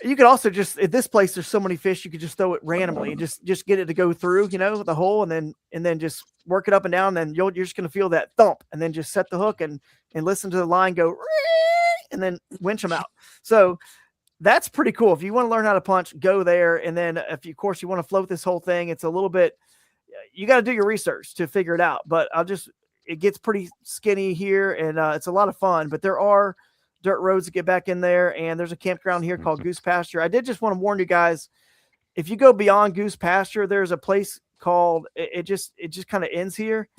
You could also just, at this place, there's so many fish, you could just throw it randomly and just get it to go through, the hole, and then just work it up and down. And then you're just going to feel that thump, and then just set the hook and listen to the line go, and then winch them out. So that's pretty cool. If you want to learn how to punch, go there. And then if you, of course, you want to float this whole thing, it's a little bit, you got to do your research to figure it out. But it gets pretty skinny here, and it's a lot of fun. But there are dirt roads to get back in there, and there's a campground here called Goose Pasture. I did just want to warn you guys, if you go beyond Goose Pasture, there's a place called, it just kind of ends here.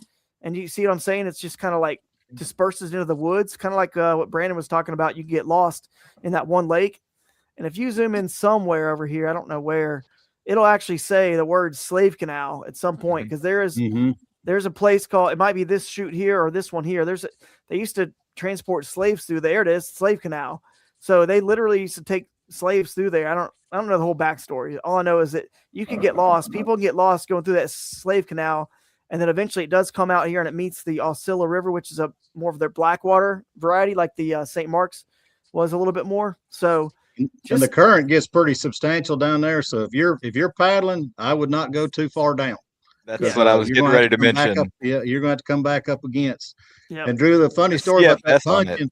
And you see what I'm saying? It's just kind of like disperses into the woods, kind of like what Brandon was talking about. You get lost in that one lake. And if you zoom in somewhere over here, I don't know where, it'll actually say the word Slave Canal at some point, because there's a place called, it might be this chute here or this one here. They used to transport slaves through there. It is Slave Canal. So they literally used to take slaves through there. I don't know the whole backstory. All I know is that you can get lost. People get lost going through that Slave Canal. And then eventually it does come out here and it meets the Alcilla River, which is a more of their blackwater variety, like the St. Mark's was a little bit more. So, and the current gets pretty substantial down there. So if you're paddling, I would not go too far down. That's what I was getting ready to mention. You're going to have to come back up against. Yep. And Drew, the funny story about that punching,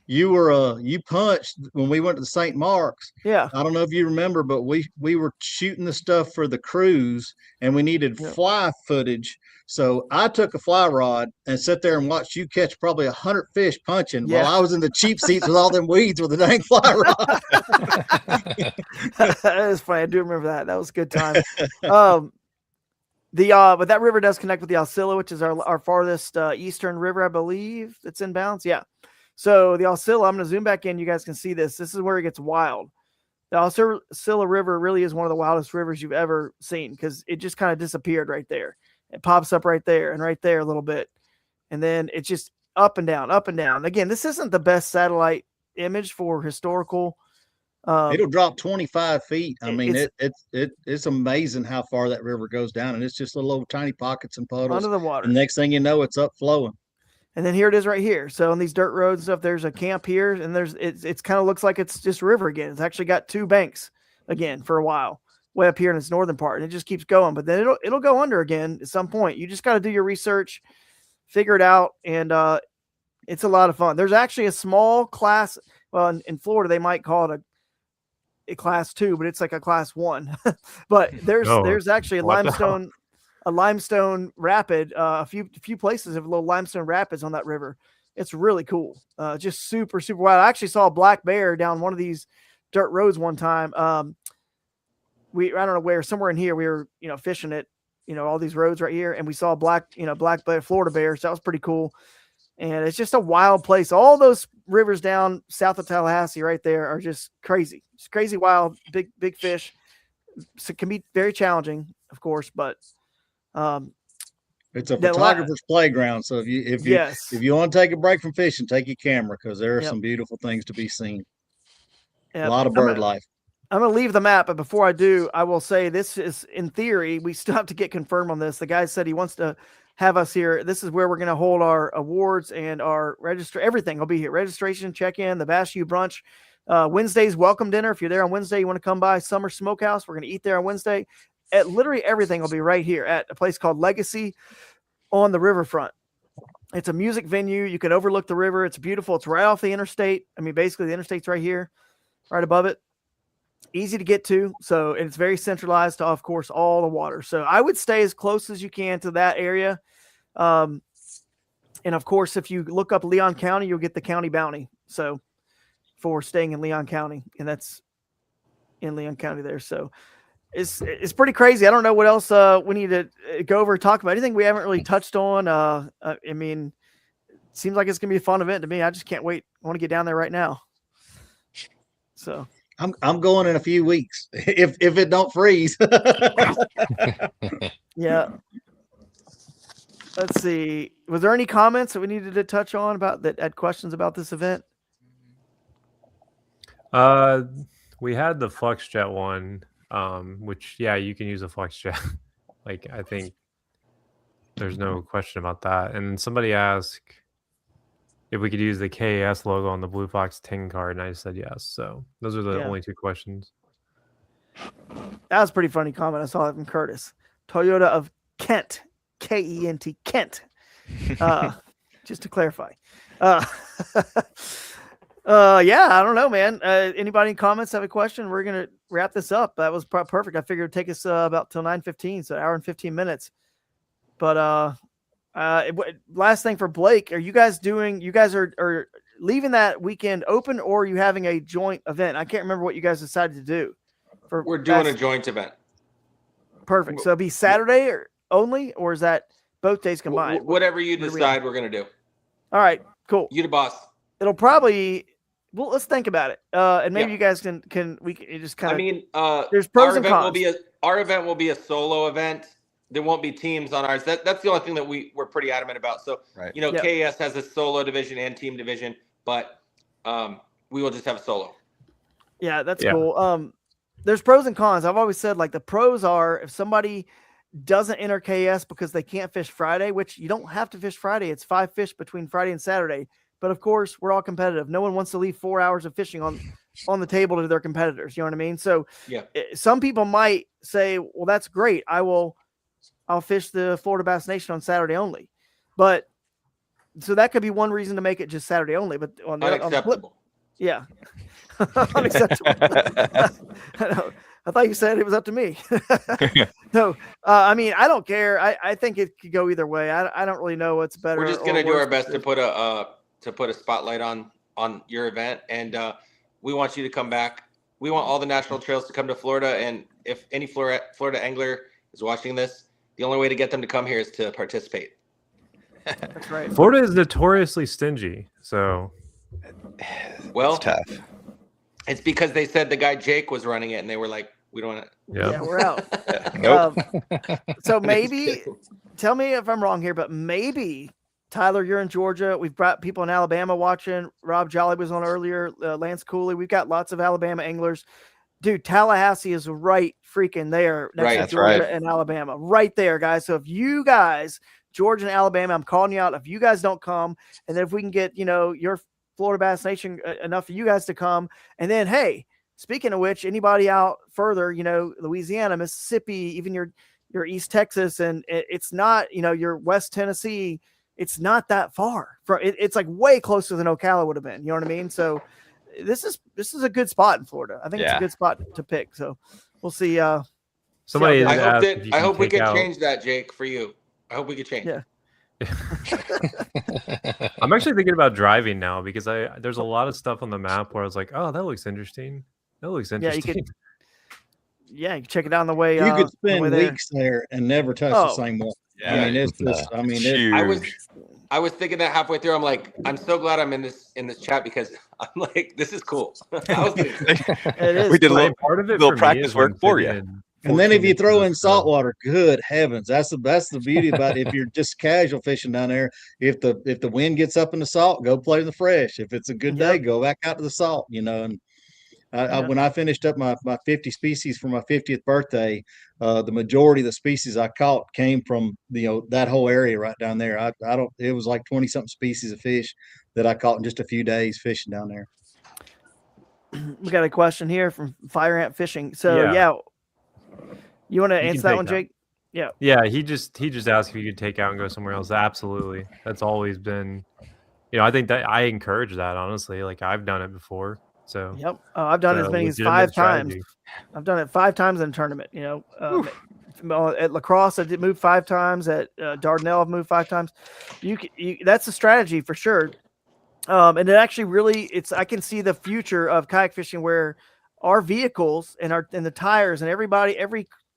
you punched when we went to the St. Mark's. Yeah. I don't know if you remember, but we were shooting the stuff for the cruise, and we needed fly footage. So I took a fly rod and sat there and watched you catch probably 100 fish punching while I was in the cheap seats with all them weeds with the dang fly rod. That is funny. I do remember that. That was a good time. But that river does connect with the Alcilla, which is our farthest eastern river, I believe. It's inbounds. Yeah. So the Alcilla, I'm going to zoom back in. You guys can see this. This is where it gets wild. The Alcilla River really is one of the wildest rivers you've ever seen, because it just kind of disappeared right there. It pops up right there and right there a little bit. And then it's just up and down, up and down. Again, this isn't the best satellite image for historical. It'll drop 25 feet. I mean, it's amazing how far that river goes down, and it's just little old tiny pockets and puddles under the water. And next thing you know, it's up flowing. And then here it is right here. So on these dirt roads and stuff, there's a camp here, and it's kind of looks like it's just river again. It's actually got two banks again for a while, way up here in its northern part, and it just keeps going. But then it'll go under again at some point. You just got to do your research, figure it out, and it's a lot of fun. There's actually a small class. Well, in Florida, they might call it a class 2, but it's like a class 1. But there's actually a limestone rapid. A few places have little limestone rapids on that river. It's really cool. Just super, super wild. I actually saw a black bear down one of these dirt roads one time. I don't know where, somewhere in here, we were, fishing it, all these roads right here. And we saw a black bear, Florida bear. So that was pretty cool. And it's just a wild place. All those rivers down south of Tallahassee right there are just crazy. It's crazy, wild, big fish. So it can be very challenging, of course, but it's a photographer's playground. So if you want to take a break from fishing, take your camera, because there are some beautiful things to be seen. A lot of bird life. I'm going to leave the map, but before I do, I will say this is, in theory, we still have to get confirmed on this. The guy said he wants to have us here. This is where we're going to hold our awards and our everything will be here. Registration, check-in, the Bass U brunch. Wednesday's welcome dinner. If you're there on Wednesday, you want to come by Summer Smokehouse, we're going to eat there on Wednesday. Literally everything will be right here at a place called Legacy on the riverfront. It's a music venue. You can overlook the river. It's beautiful. It's right off the interstate. I mean, basically the interstate's right here, right above it. Easy to get to. So it's very centralized to, of course, all the water. So I would stay as close as you can to that area. And of course, if you look up Leon County, you'll get the county bounty. So for staying in Leon County, and that's in Leon County there. So it's pretty crazy. I don't know what else we need to go over and talk about. Anything we haven't really touched on. I mean, it seems like it's going to be a fun event to me. I just can't wait. I want to get down there right now. So I'm going in a few weeks if it don't freeze. Yeah. Let's see. Was there any comments that we needed to touch on about that had questions about this event? We had the FluxJet one, which you can use a FluxJet. Like, I think there's no question about that. And somebody asked if we could use the KAS logo on the Blue Fox 10 card, and I said yes. So those are the only two questions. That was a pretty funny comment. I saw that from Curtis. Toyota of Kent, K-E-N-T, Kent. Just to clarify. I don't know, man. Anybody in comments have a question? We're going to wrap this up. That was perfect. I figured it'd take us about till 9:15, so an hour and 15 minutes. But last thing for Blake, are you guys are leaving that weekend open, or are you having a joint event? I can't remember what you guys decided to do. We're doing a joint event. Perfect. So it'll be Saturday only, or is that both days combined? Whatever you decide we're going to do. All right, cool. You the boss. It'll probably, let's think about it. And maybe you guys can just kind of, I mean, there's pros and cons. Our event will be a solo event. There won't be teams on ours. That's the only thing that we're pretty adamant about. So, KAS has a solo division and team division, but we will just have a solo. Yeah, that's cool. There's pros and cons. I've always said, like, the pros are if somebody doesn't enter KAS because they can't fish Friday, which you don't have to fish Friday. It's 5 fish between Friday and Saturday. But of course, we're all competitive. No one wants to leave 4 hours of fishing on the table to their competitors. You know what I mean? So some people might say, well, that's great. I'll fish the Florida Bass Nation on Saturday only. But so that could be one reason to make it just Saturday only. But on the flip, unacceptable. I thought you said it was up to me. No, I mean, I don't care. I think it could go either way. I don't really know what's better. We're just going to do our best to put a spotlight on your event, and we want you to come back. We want all the national trails to come to Florida, and if any Florida angler is watching this, the only way to get them to come here is to participate. That's right. Florida is notoriously stingy, so it's tough. It's because they said the guy Jake was running it, and they were like, "We don't want to." Yeah, we're out. Nope. So maybe, tell me if I'm wrong here, but maybe Tyler, you're in Georgia. We've got people in Alabama watching. Rob Jolly was on earlier. Lance Cooley. We've got lots of Alabama anglers. Dude, Tallahassee is right freaking there next to Georgia and Alabama. Right there, guys. So if you guys, Georgia and Alabama, I'm calling you out. If you guys don't come, and then if we can get, your Florida Bass Nation enough for you guys to come. And then, hey, speaking of which, anybody out further, Louisiana, Mississippi, even your East Texas, and it's not, your West Tennessee, it's not that far. It's like way closer than Ocala would have been. You know what I mean? So this is a good spot in Florida. I think it's a good spot to pick. So we'll see. Somebody, I hope we can change that, Jake, for you. I hope we can change. Yeah. I'm actually thinking about driving now because there's a lot of stuff on the map where I was like, oh, that looks interesting. That looks interesting. You can check it out on the way. You could on the spend way there. weeks there and never touch the same one. Yeah. I mean, it's just. I mean, it's huge. I was thinking that halfway through. I'm like, I'm so glad I'm in this chat because I'm like, this is cool. I was getting It is. We did a little, part of it. little for me practice is work when for fitting you. in And then if 14 you throw in inches of salt snow. water, good heavens, that's the beauty about it. If you're just casual fishing down there, if the wind gets up in the salt, go play in the fresh. If it's a good day, go back out to the salt. And when I finished up my 50 species for my 50th birthday, the majority of the species I caught came from that whole area right down there. It was like 20 something species of fish that I caught in just a few days fishing down there. We got a question here from Fire Ant Fishing. So you want to answer that one, Jake? Yeah. He just asked if you could take out and go somewhere else. Absolutely. That's always been, I think that I encourage that, honestly. Like, I've done it before. So I've done as many as 5 times. I've done it 5 times in a tournament. At lacrosse, I did move 5 times. At Dardanelle, I've moved 5 times. That's a strategy for sure. And it actually really, I can see the future of kayak fishing where our vehicles and the tires and every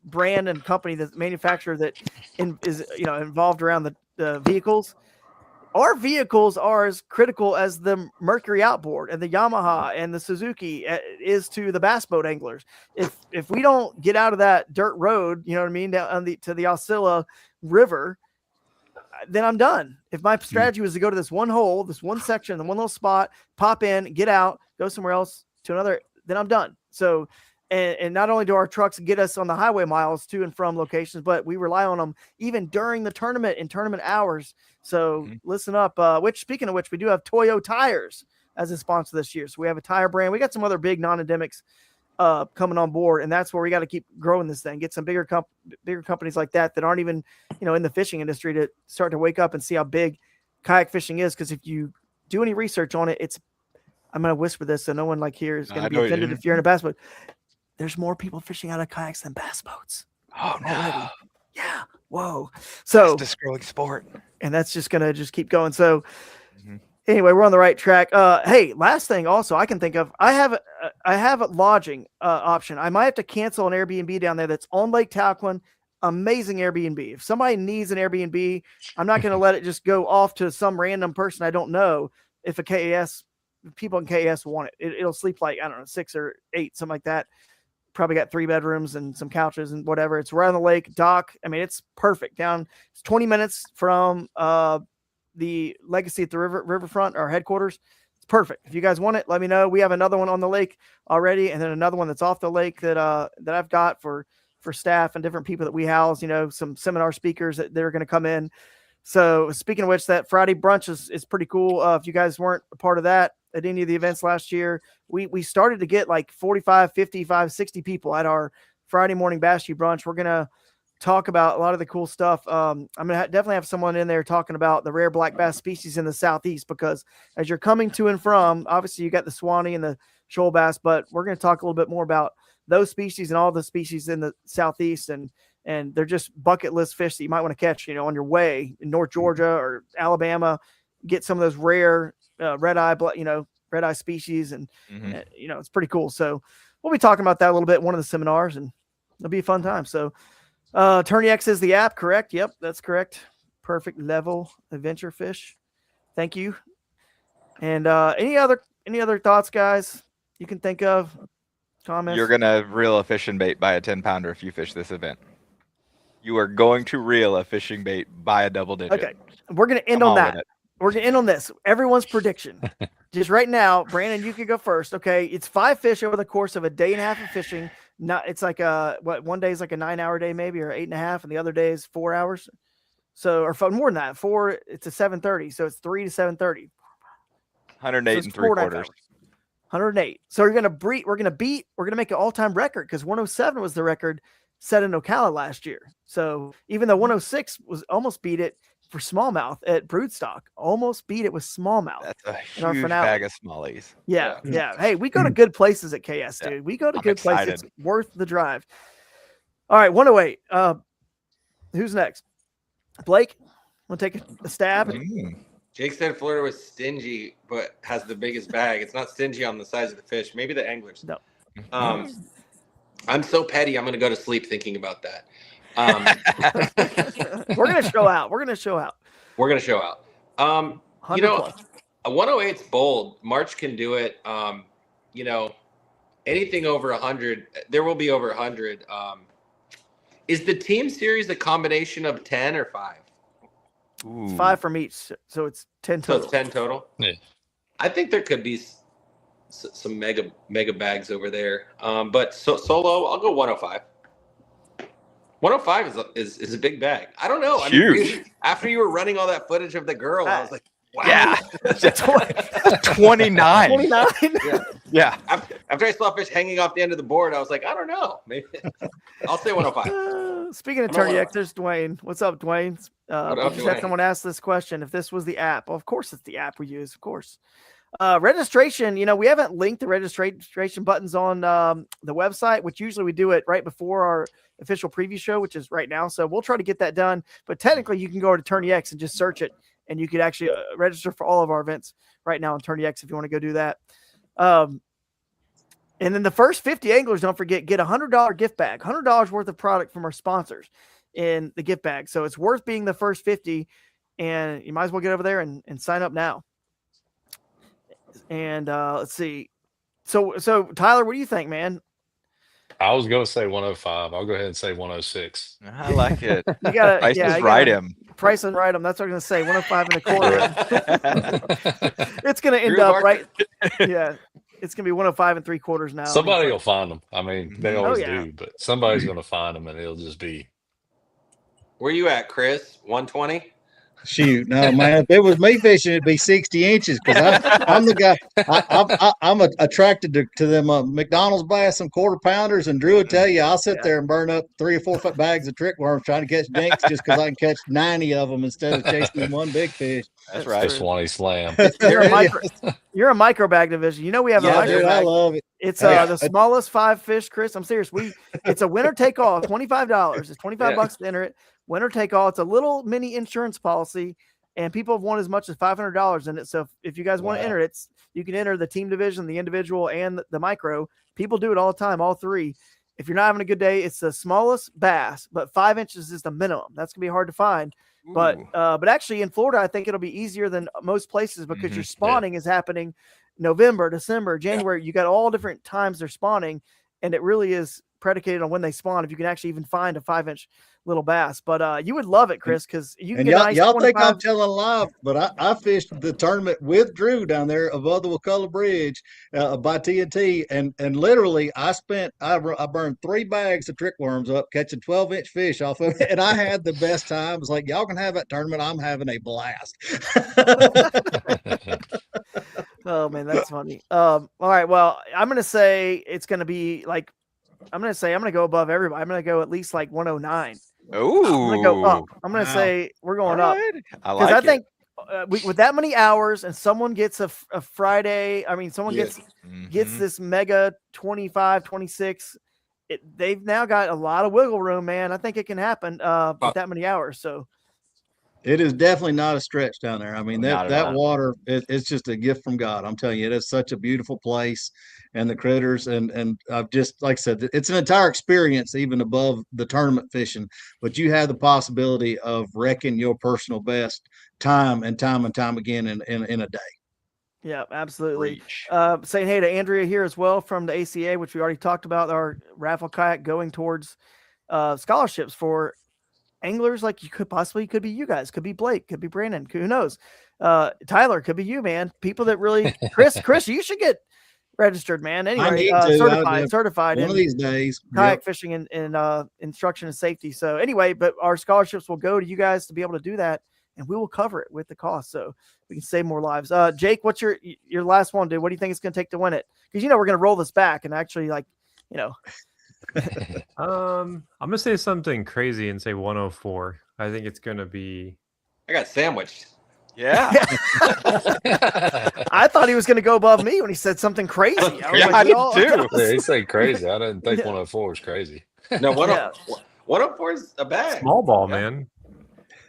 brand and company that manufacturer that is involved around the vehicles. Our vehicles are as critical as the Mercury outboard and the Yamaha and the Suzuki is to the bass boat anglers. If we don't get out of that dirt road, you know what I mean, down to the Osceola River, then I'm done. If my strategy was to go to this one hole, this one section, the one little spot, pop in, get out, go somewhere else to another, then I'm done. So, and not only do our trucks get us on the highway miles to and from locations, but we rely on them even during the tournament in tournament hours. So listen up. Speaking of which, we do have Toyo Tires as a sponsor this year. So we have a tire brand. We got some other big non-endemics coming on board, and that's where we got to keep growing this thing. Get some bigger companies like that aren't even in the fishing industry to start to wake up and see how big kayak fishing is. Because if you do any research on it, I'm going to whisper this so no one here is going to be offended if you're in a bass boat. There's more people fishing out of kayaks than bass boats. Oh no! Already. Yeah. Whoa. So it's a growing sport, and that's just going to keep going. So. Anyway, we're on the right track. Hey, last thing also I can think of, I have a lodging option. I might have to cancel an Airbnb down there that's on Lake Talquin. Amazing Airbnb. If somebody needs an Airbnb, I'm not going to let it just go off to some random person I don't know. If people in KAS want it, it'll sleep like, I don't know, 6 or 8, something like that. Probably got 3 bedrooms and some couches and whatever. It's right on the lake dock. I mean, it's perfect. It's 20 minutes from the Legacy at the riverfront, our headquarters. It's perfect. If you guys want it, let me know. We have another one on the lake already, and then another one that's off the lake that I've got for staff and different people that we house. Some seminar speakers that they're going to come in. So speaking of which, that Friday brunch is pretty cool. If you guys weren't a part of that at any of the events last year, we started to get like 45, 55, 60 people at our Friday morning Bass Shoot brunch. We're gonna talk about a lot of the cool stuff. I'm going to definitely have someone in there talking about the rare black bass species in the Southeast, because as you're coming to and from, obviously you got the Swanee and the shoal bass, but we're going to talk a little bit more about those species and all the species in the Southeast. And they're just bucket list fish that you might want to catch, on your way in North Georgia or Alabama, get some of those rare red eye species. And, it's pretty cool. So we'll be talking about that a little bit in one of the seminars, and it'll be a fun time. So, Tourney X is the app, correct? Yep, that's correct. Perfect level adventure fish. Thank you. And any other thoughts, guys, you can think of? Comments? You're gonna reel a fishing bait by a 10-pounder if you fish this event. You are going to reel a fishing bait by a double digit. Okay, we're gonna end on that. We're gonna end on this. Everyone's prediction. Just right now, Brandon, you can go first. Okay, it's 5 fish over the course of a day and a half of fishing. It's like one day is like a 9-hour day maybe, or 8.5, and the other day is 4 hours. So, or more than that, 4. It's a 7:30, so it's 3 to 7:30. 108 and 3/4. 108. So we're gonna make an all-time record, because 107 was the record set in Ocala last year. So even though 106 was almost beat it for smallmouth at broodstock, almost beat it with smallmouth. That's a huge bag of smallies. Yeah. Hey, we go to good places at KS, dude. We go to good places. It's worth the drive. All right, 108. Who's next? Blake, want to take a stab? Jake said Florida was stingy, but has the biggest bag. It's not stingy on the size of the fish. Maybe the anglers. No. I'm so petty. I'm going to go to sleep thinking about that. We're going to show out. We're going to show out. You know, a 108's bold. March can do it. You know, anything over 100, there will be over 100. Is the team series a combination of 10 or 5? It's 5 from each, so it's 10 total. So it's 10 total? Yeah. I think there could be some mega bags over there. But solo, I'll go 105. 105 is a big bag. I don't know. Huge. I mean, after you were running all that footage of the girl, I was like, wow. Yeah. 29. 29. Yeah. After I saw fish hanging off the end of the board, I was like, I don't know. Maybe I'll say 105. Speaking of Tourney X, there's Dwayne. What's up, Dwayne? Just had someone ask this question. If this was the app, well, of course it's the app we use, of course. Registration, you know, we haven't linked the registration buttons on the website, which usually we do it right before our official preview show, which is right now. So we'll try to get that done. But technically, you can go to Tourney X and just search it, and you could actually register for all of our events right now on Tourney X if you want to go do that. And then the first 50 anglers, don't forget, get a $100 gift bag, $100 worth of product from our sponsors in the gift bag. So it's worth being the first 50, and you might as well get over there and sign up now. And let's see. So Tyler, what do you think, man? I was going to say 105. I'll go ahead and say 106. I like it. You got Price is right him. Price and right him. That's what I'm going to say. 105 and a quarter. It's going to end up right. Yeah. It's going to be 105 and 3/4 now. Somebody will find them. I mean, they always do, but somebody's going to find them, and it'll just be. Where you at, Chris? 120? Shoot, no, man. If it was me fishing, it'd be 60 inches because I'm the guy. I'm attracted to them McDonald's bass and quarter pounders. And Drew will tell you, I'll sit there and burn up 3 or 4 foot bags of trick worms trying to catch dinks just because I can catch 90 of them instead of chasing one big fish. That's right. Swanee slam. You're a micro bag division. You know we have a micro bag. I love it. It's the smallest 5 fish, Chris. I'm serious. It's a winner take all, $25. It's $25 to enter it. Winner take all. It's a little mini insurance policy, and people have won as much as $500 in it. So if you guys want to enter it, you can enter the team division, the individual, and the micro. People do it all the time, all 3. If you're not having a good day, it's the smallest bass, but 5 inches is the minimum. That's gonna be hard to find. Ooh. But actually in Florida, I think it'll be easier than most places because your spawning is happening November, December, January. You got all different times they're spawning, and it really is predicated on when they spawn. If you can actually even find a 5-inch little bass, but you would love it, Chris, because you can get y'all think I'm telling live, but I fished the tournament with Drew down there above the Wakulla Bridge by TNT, and literally I burned 3 bags of trick worms up catching 12-inch fish off of it, and I had the best time. It was like, y'all can have that tournament. I'm having a blast. Oh man, that's funny. All right, well, I'm gonna say it's gonna be like I'm going to go above everybody. I'm going to go at least like 109. Oh, I'm going to go up. I'm going to say we're going up. I like it. I think with that many hours and someone gets a Friday, I mean, someone gets this mega 25, 26. They've now got a lot of wiggle room, man. I think it can happen with that many hours. So it is definitely not a stretch down there. I mean, that water, it's just a gift from God. I'm telling you, it is such a beautiful place, and the critters, and I've just, like I said, it's an entire experience, even above the tournament fishing. But you have the possibility of wrecking your personal best time and time again in a day. Yeah, absolutely. Saying hey to Andrea here as well from the ACA, which we already talked about, our raffle kayak going towards scholarships for anglers like could be you guys, could be Blake, could be Brandon, who knows? Tyler, could be you, man. People that really Chris, you should get registered, man. Anyway, certified one of these days. Kayak fishing and instruction and safety. So anyway, but our scholarships will go to you guys to be able to do that, and we will cover it with the cost so we can save more lives. Jake, what's your last one, dude? What do you think it's going to take to win it? Because we're going to roll this back and actually I'm gonna say something crazy and say 104. I think it's gonna be. I got sandwiched. Yeah. I thought he was gonna go above me when he said something crazy. I did too. Yeah, he said crazy. I didn't think 104 was crazy. No, 104 is a bag. Small ball, man.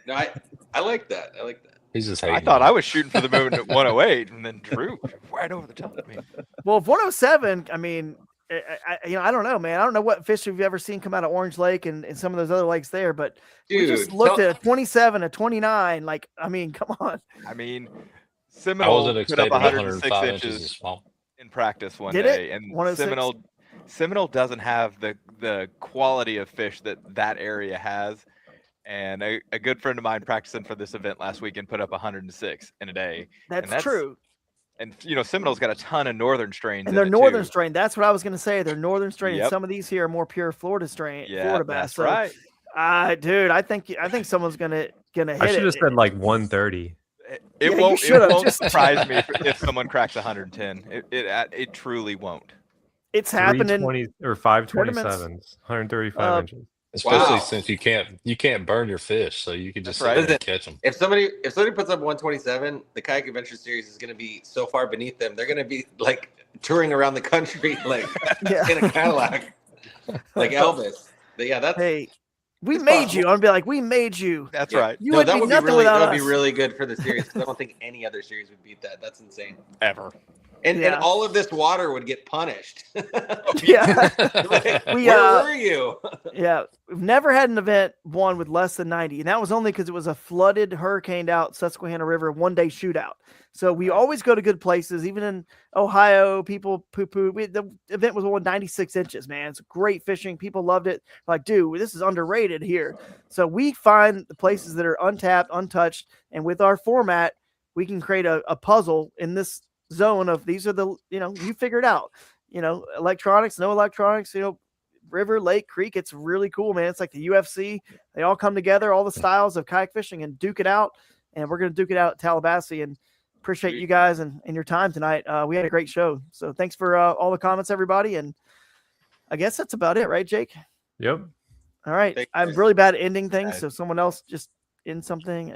No, I like that. I like that. He's just hating. I thought I was shooting for the moon at 108, and then Drew right over the top of me. Well, if 107, I mean, I don't know, man. I don't know what fish you've ever seen come out of Orange Lake and some of those other lakes there, but we just looked at a 27, a 29. Like, I mean, come on. I mean, I Seminole wasn't put up expecting 106 105 inches inches of small. in practice one Did day, it? and 106? Seminole doesn't have the quality of fish that area has. And a good friend of mine practicing for this event last weekend put up 106 in a day. That's true. And Seminole's got a ton of northern strains. And they're in it northern too. strain. That's what I was going to say. They're northern strain. Yep. And some of these here are more pure Florida strain. Yeah, Florida bass. that's right. Dude, I think someone's gonna hit I should have said like 130. It won't surprise me if someone cracks 110. It truly won't. It's happening. 320 or 527s, 135 inches. Especially since you can't burn your fish, so you can just sit there and catch them. If somebody puts up 127, the Kayak Adventure Series is going to be so far beneath them. They're going to be like touring around the country like in a Cadillac, like Elvis. But yeah, that's we made you. I'm gonna be like, we made you. That's right. You would be nothing without us. That would be really good for the series because I don't think any other series would beat that. That's insane. Ever. And all of this water would get punished. Yeah. Where were you? Yeah. We've never had an event won with less than 90. And that was only because it was a flooded, hurricaned out Susquehanna River one-day shootout. So we always go to good places. Even in Ohio, people poo-poo. The event was won 96 inches, man. It's great fishing. People loved it. Like, dude, this is underrated here. So we find the places that are untapped, untouched. And with our format, we can create a puzzle in this zone of these are the, you figure it out, electronics, no electronics, river, lake, creek. It's really cool, man. It's like the UFC. They all come together, all the styles of kayak fishing, and duke it out. And we're going to duke it out at TallaBassee. And appreciate you guys and your time tonight. We had a great show. So thanks for all the comments, everybody. And I guess that's about it, right, Jake? Yep. All right. I'm really bad at ending things. So someone else just end something.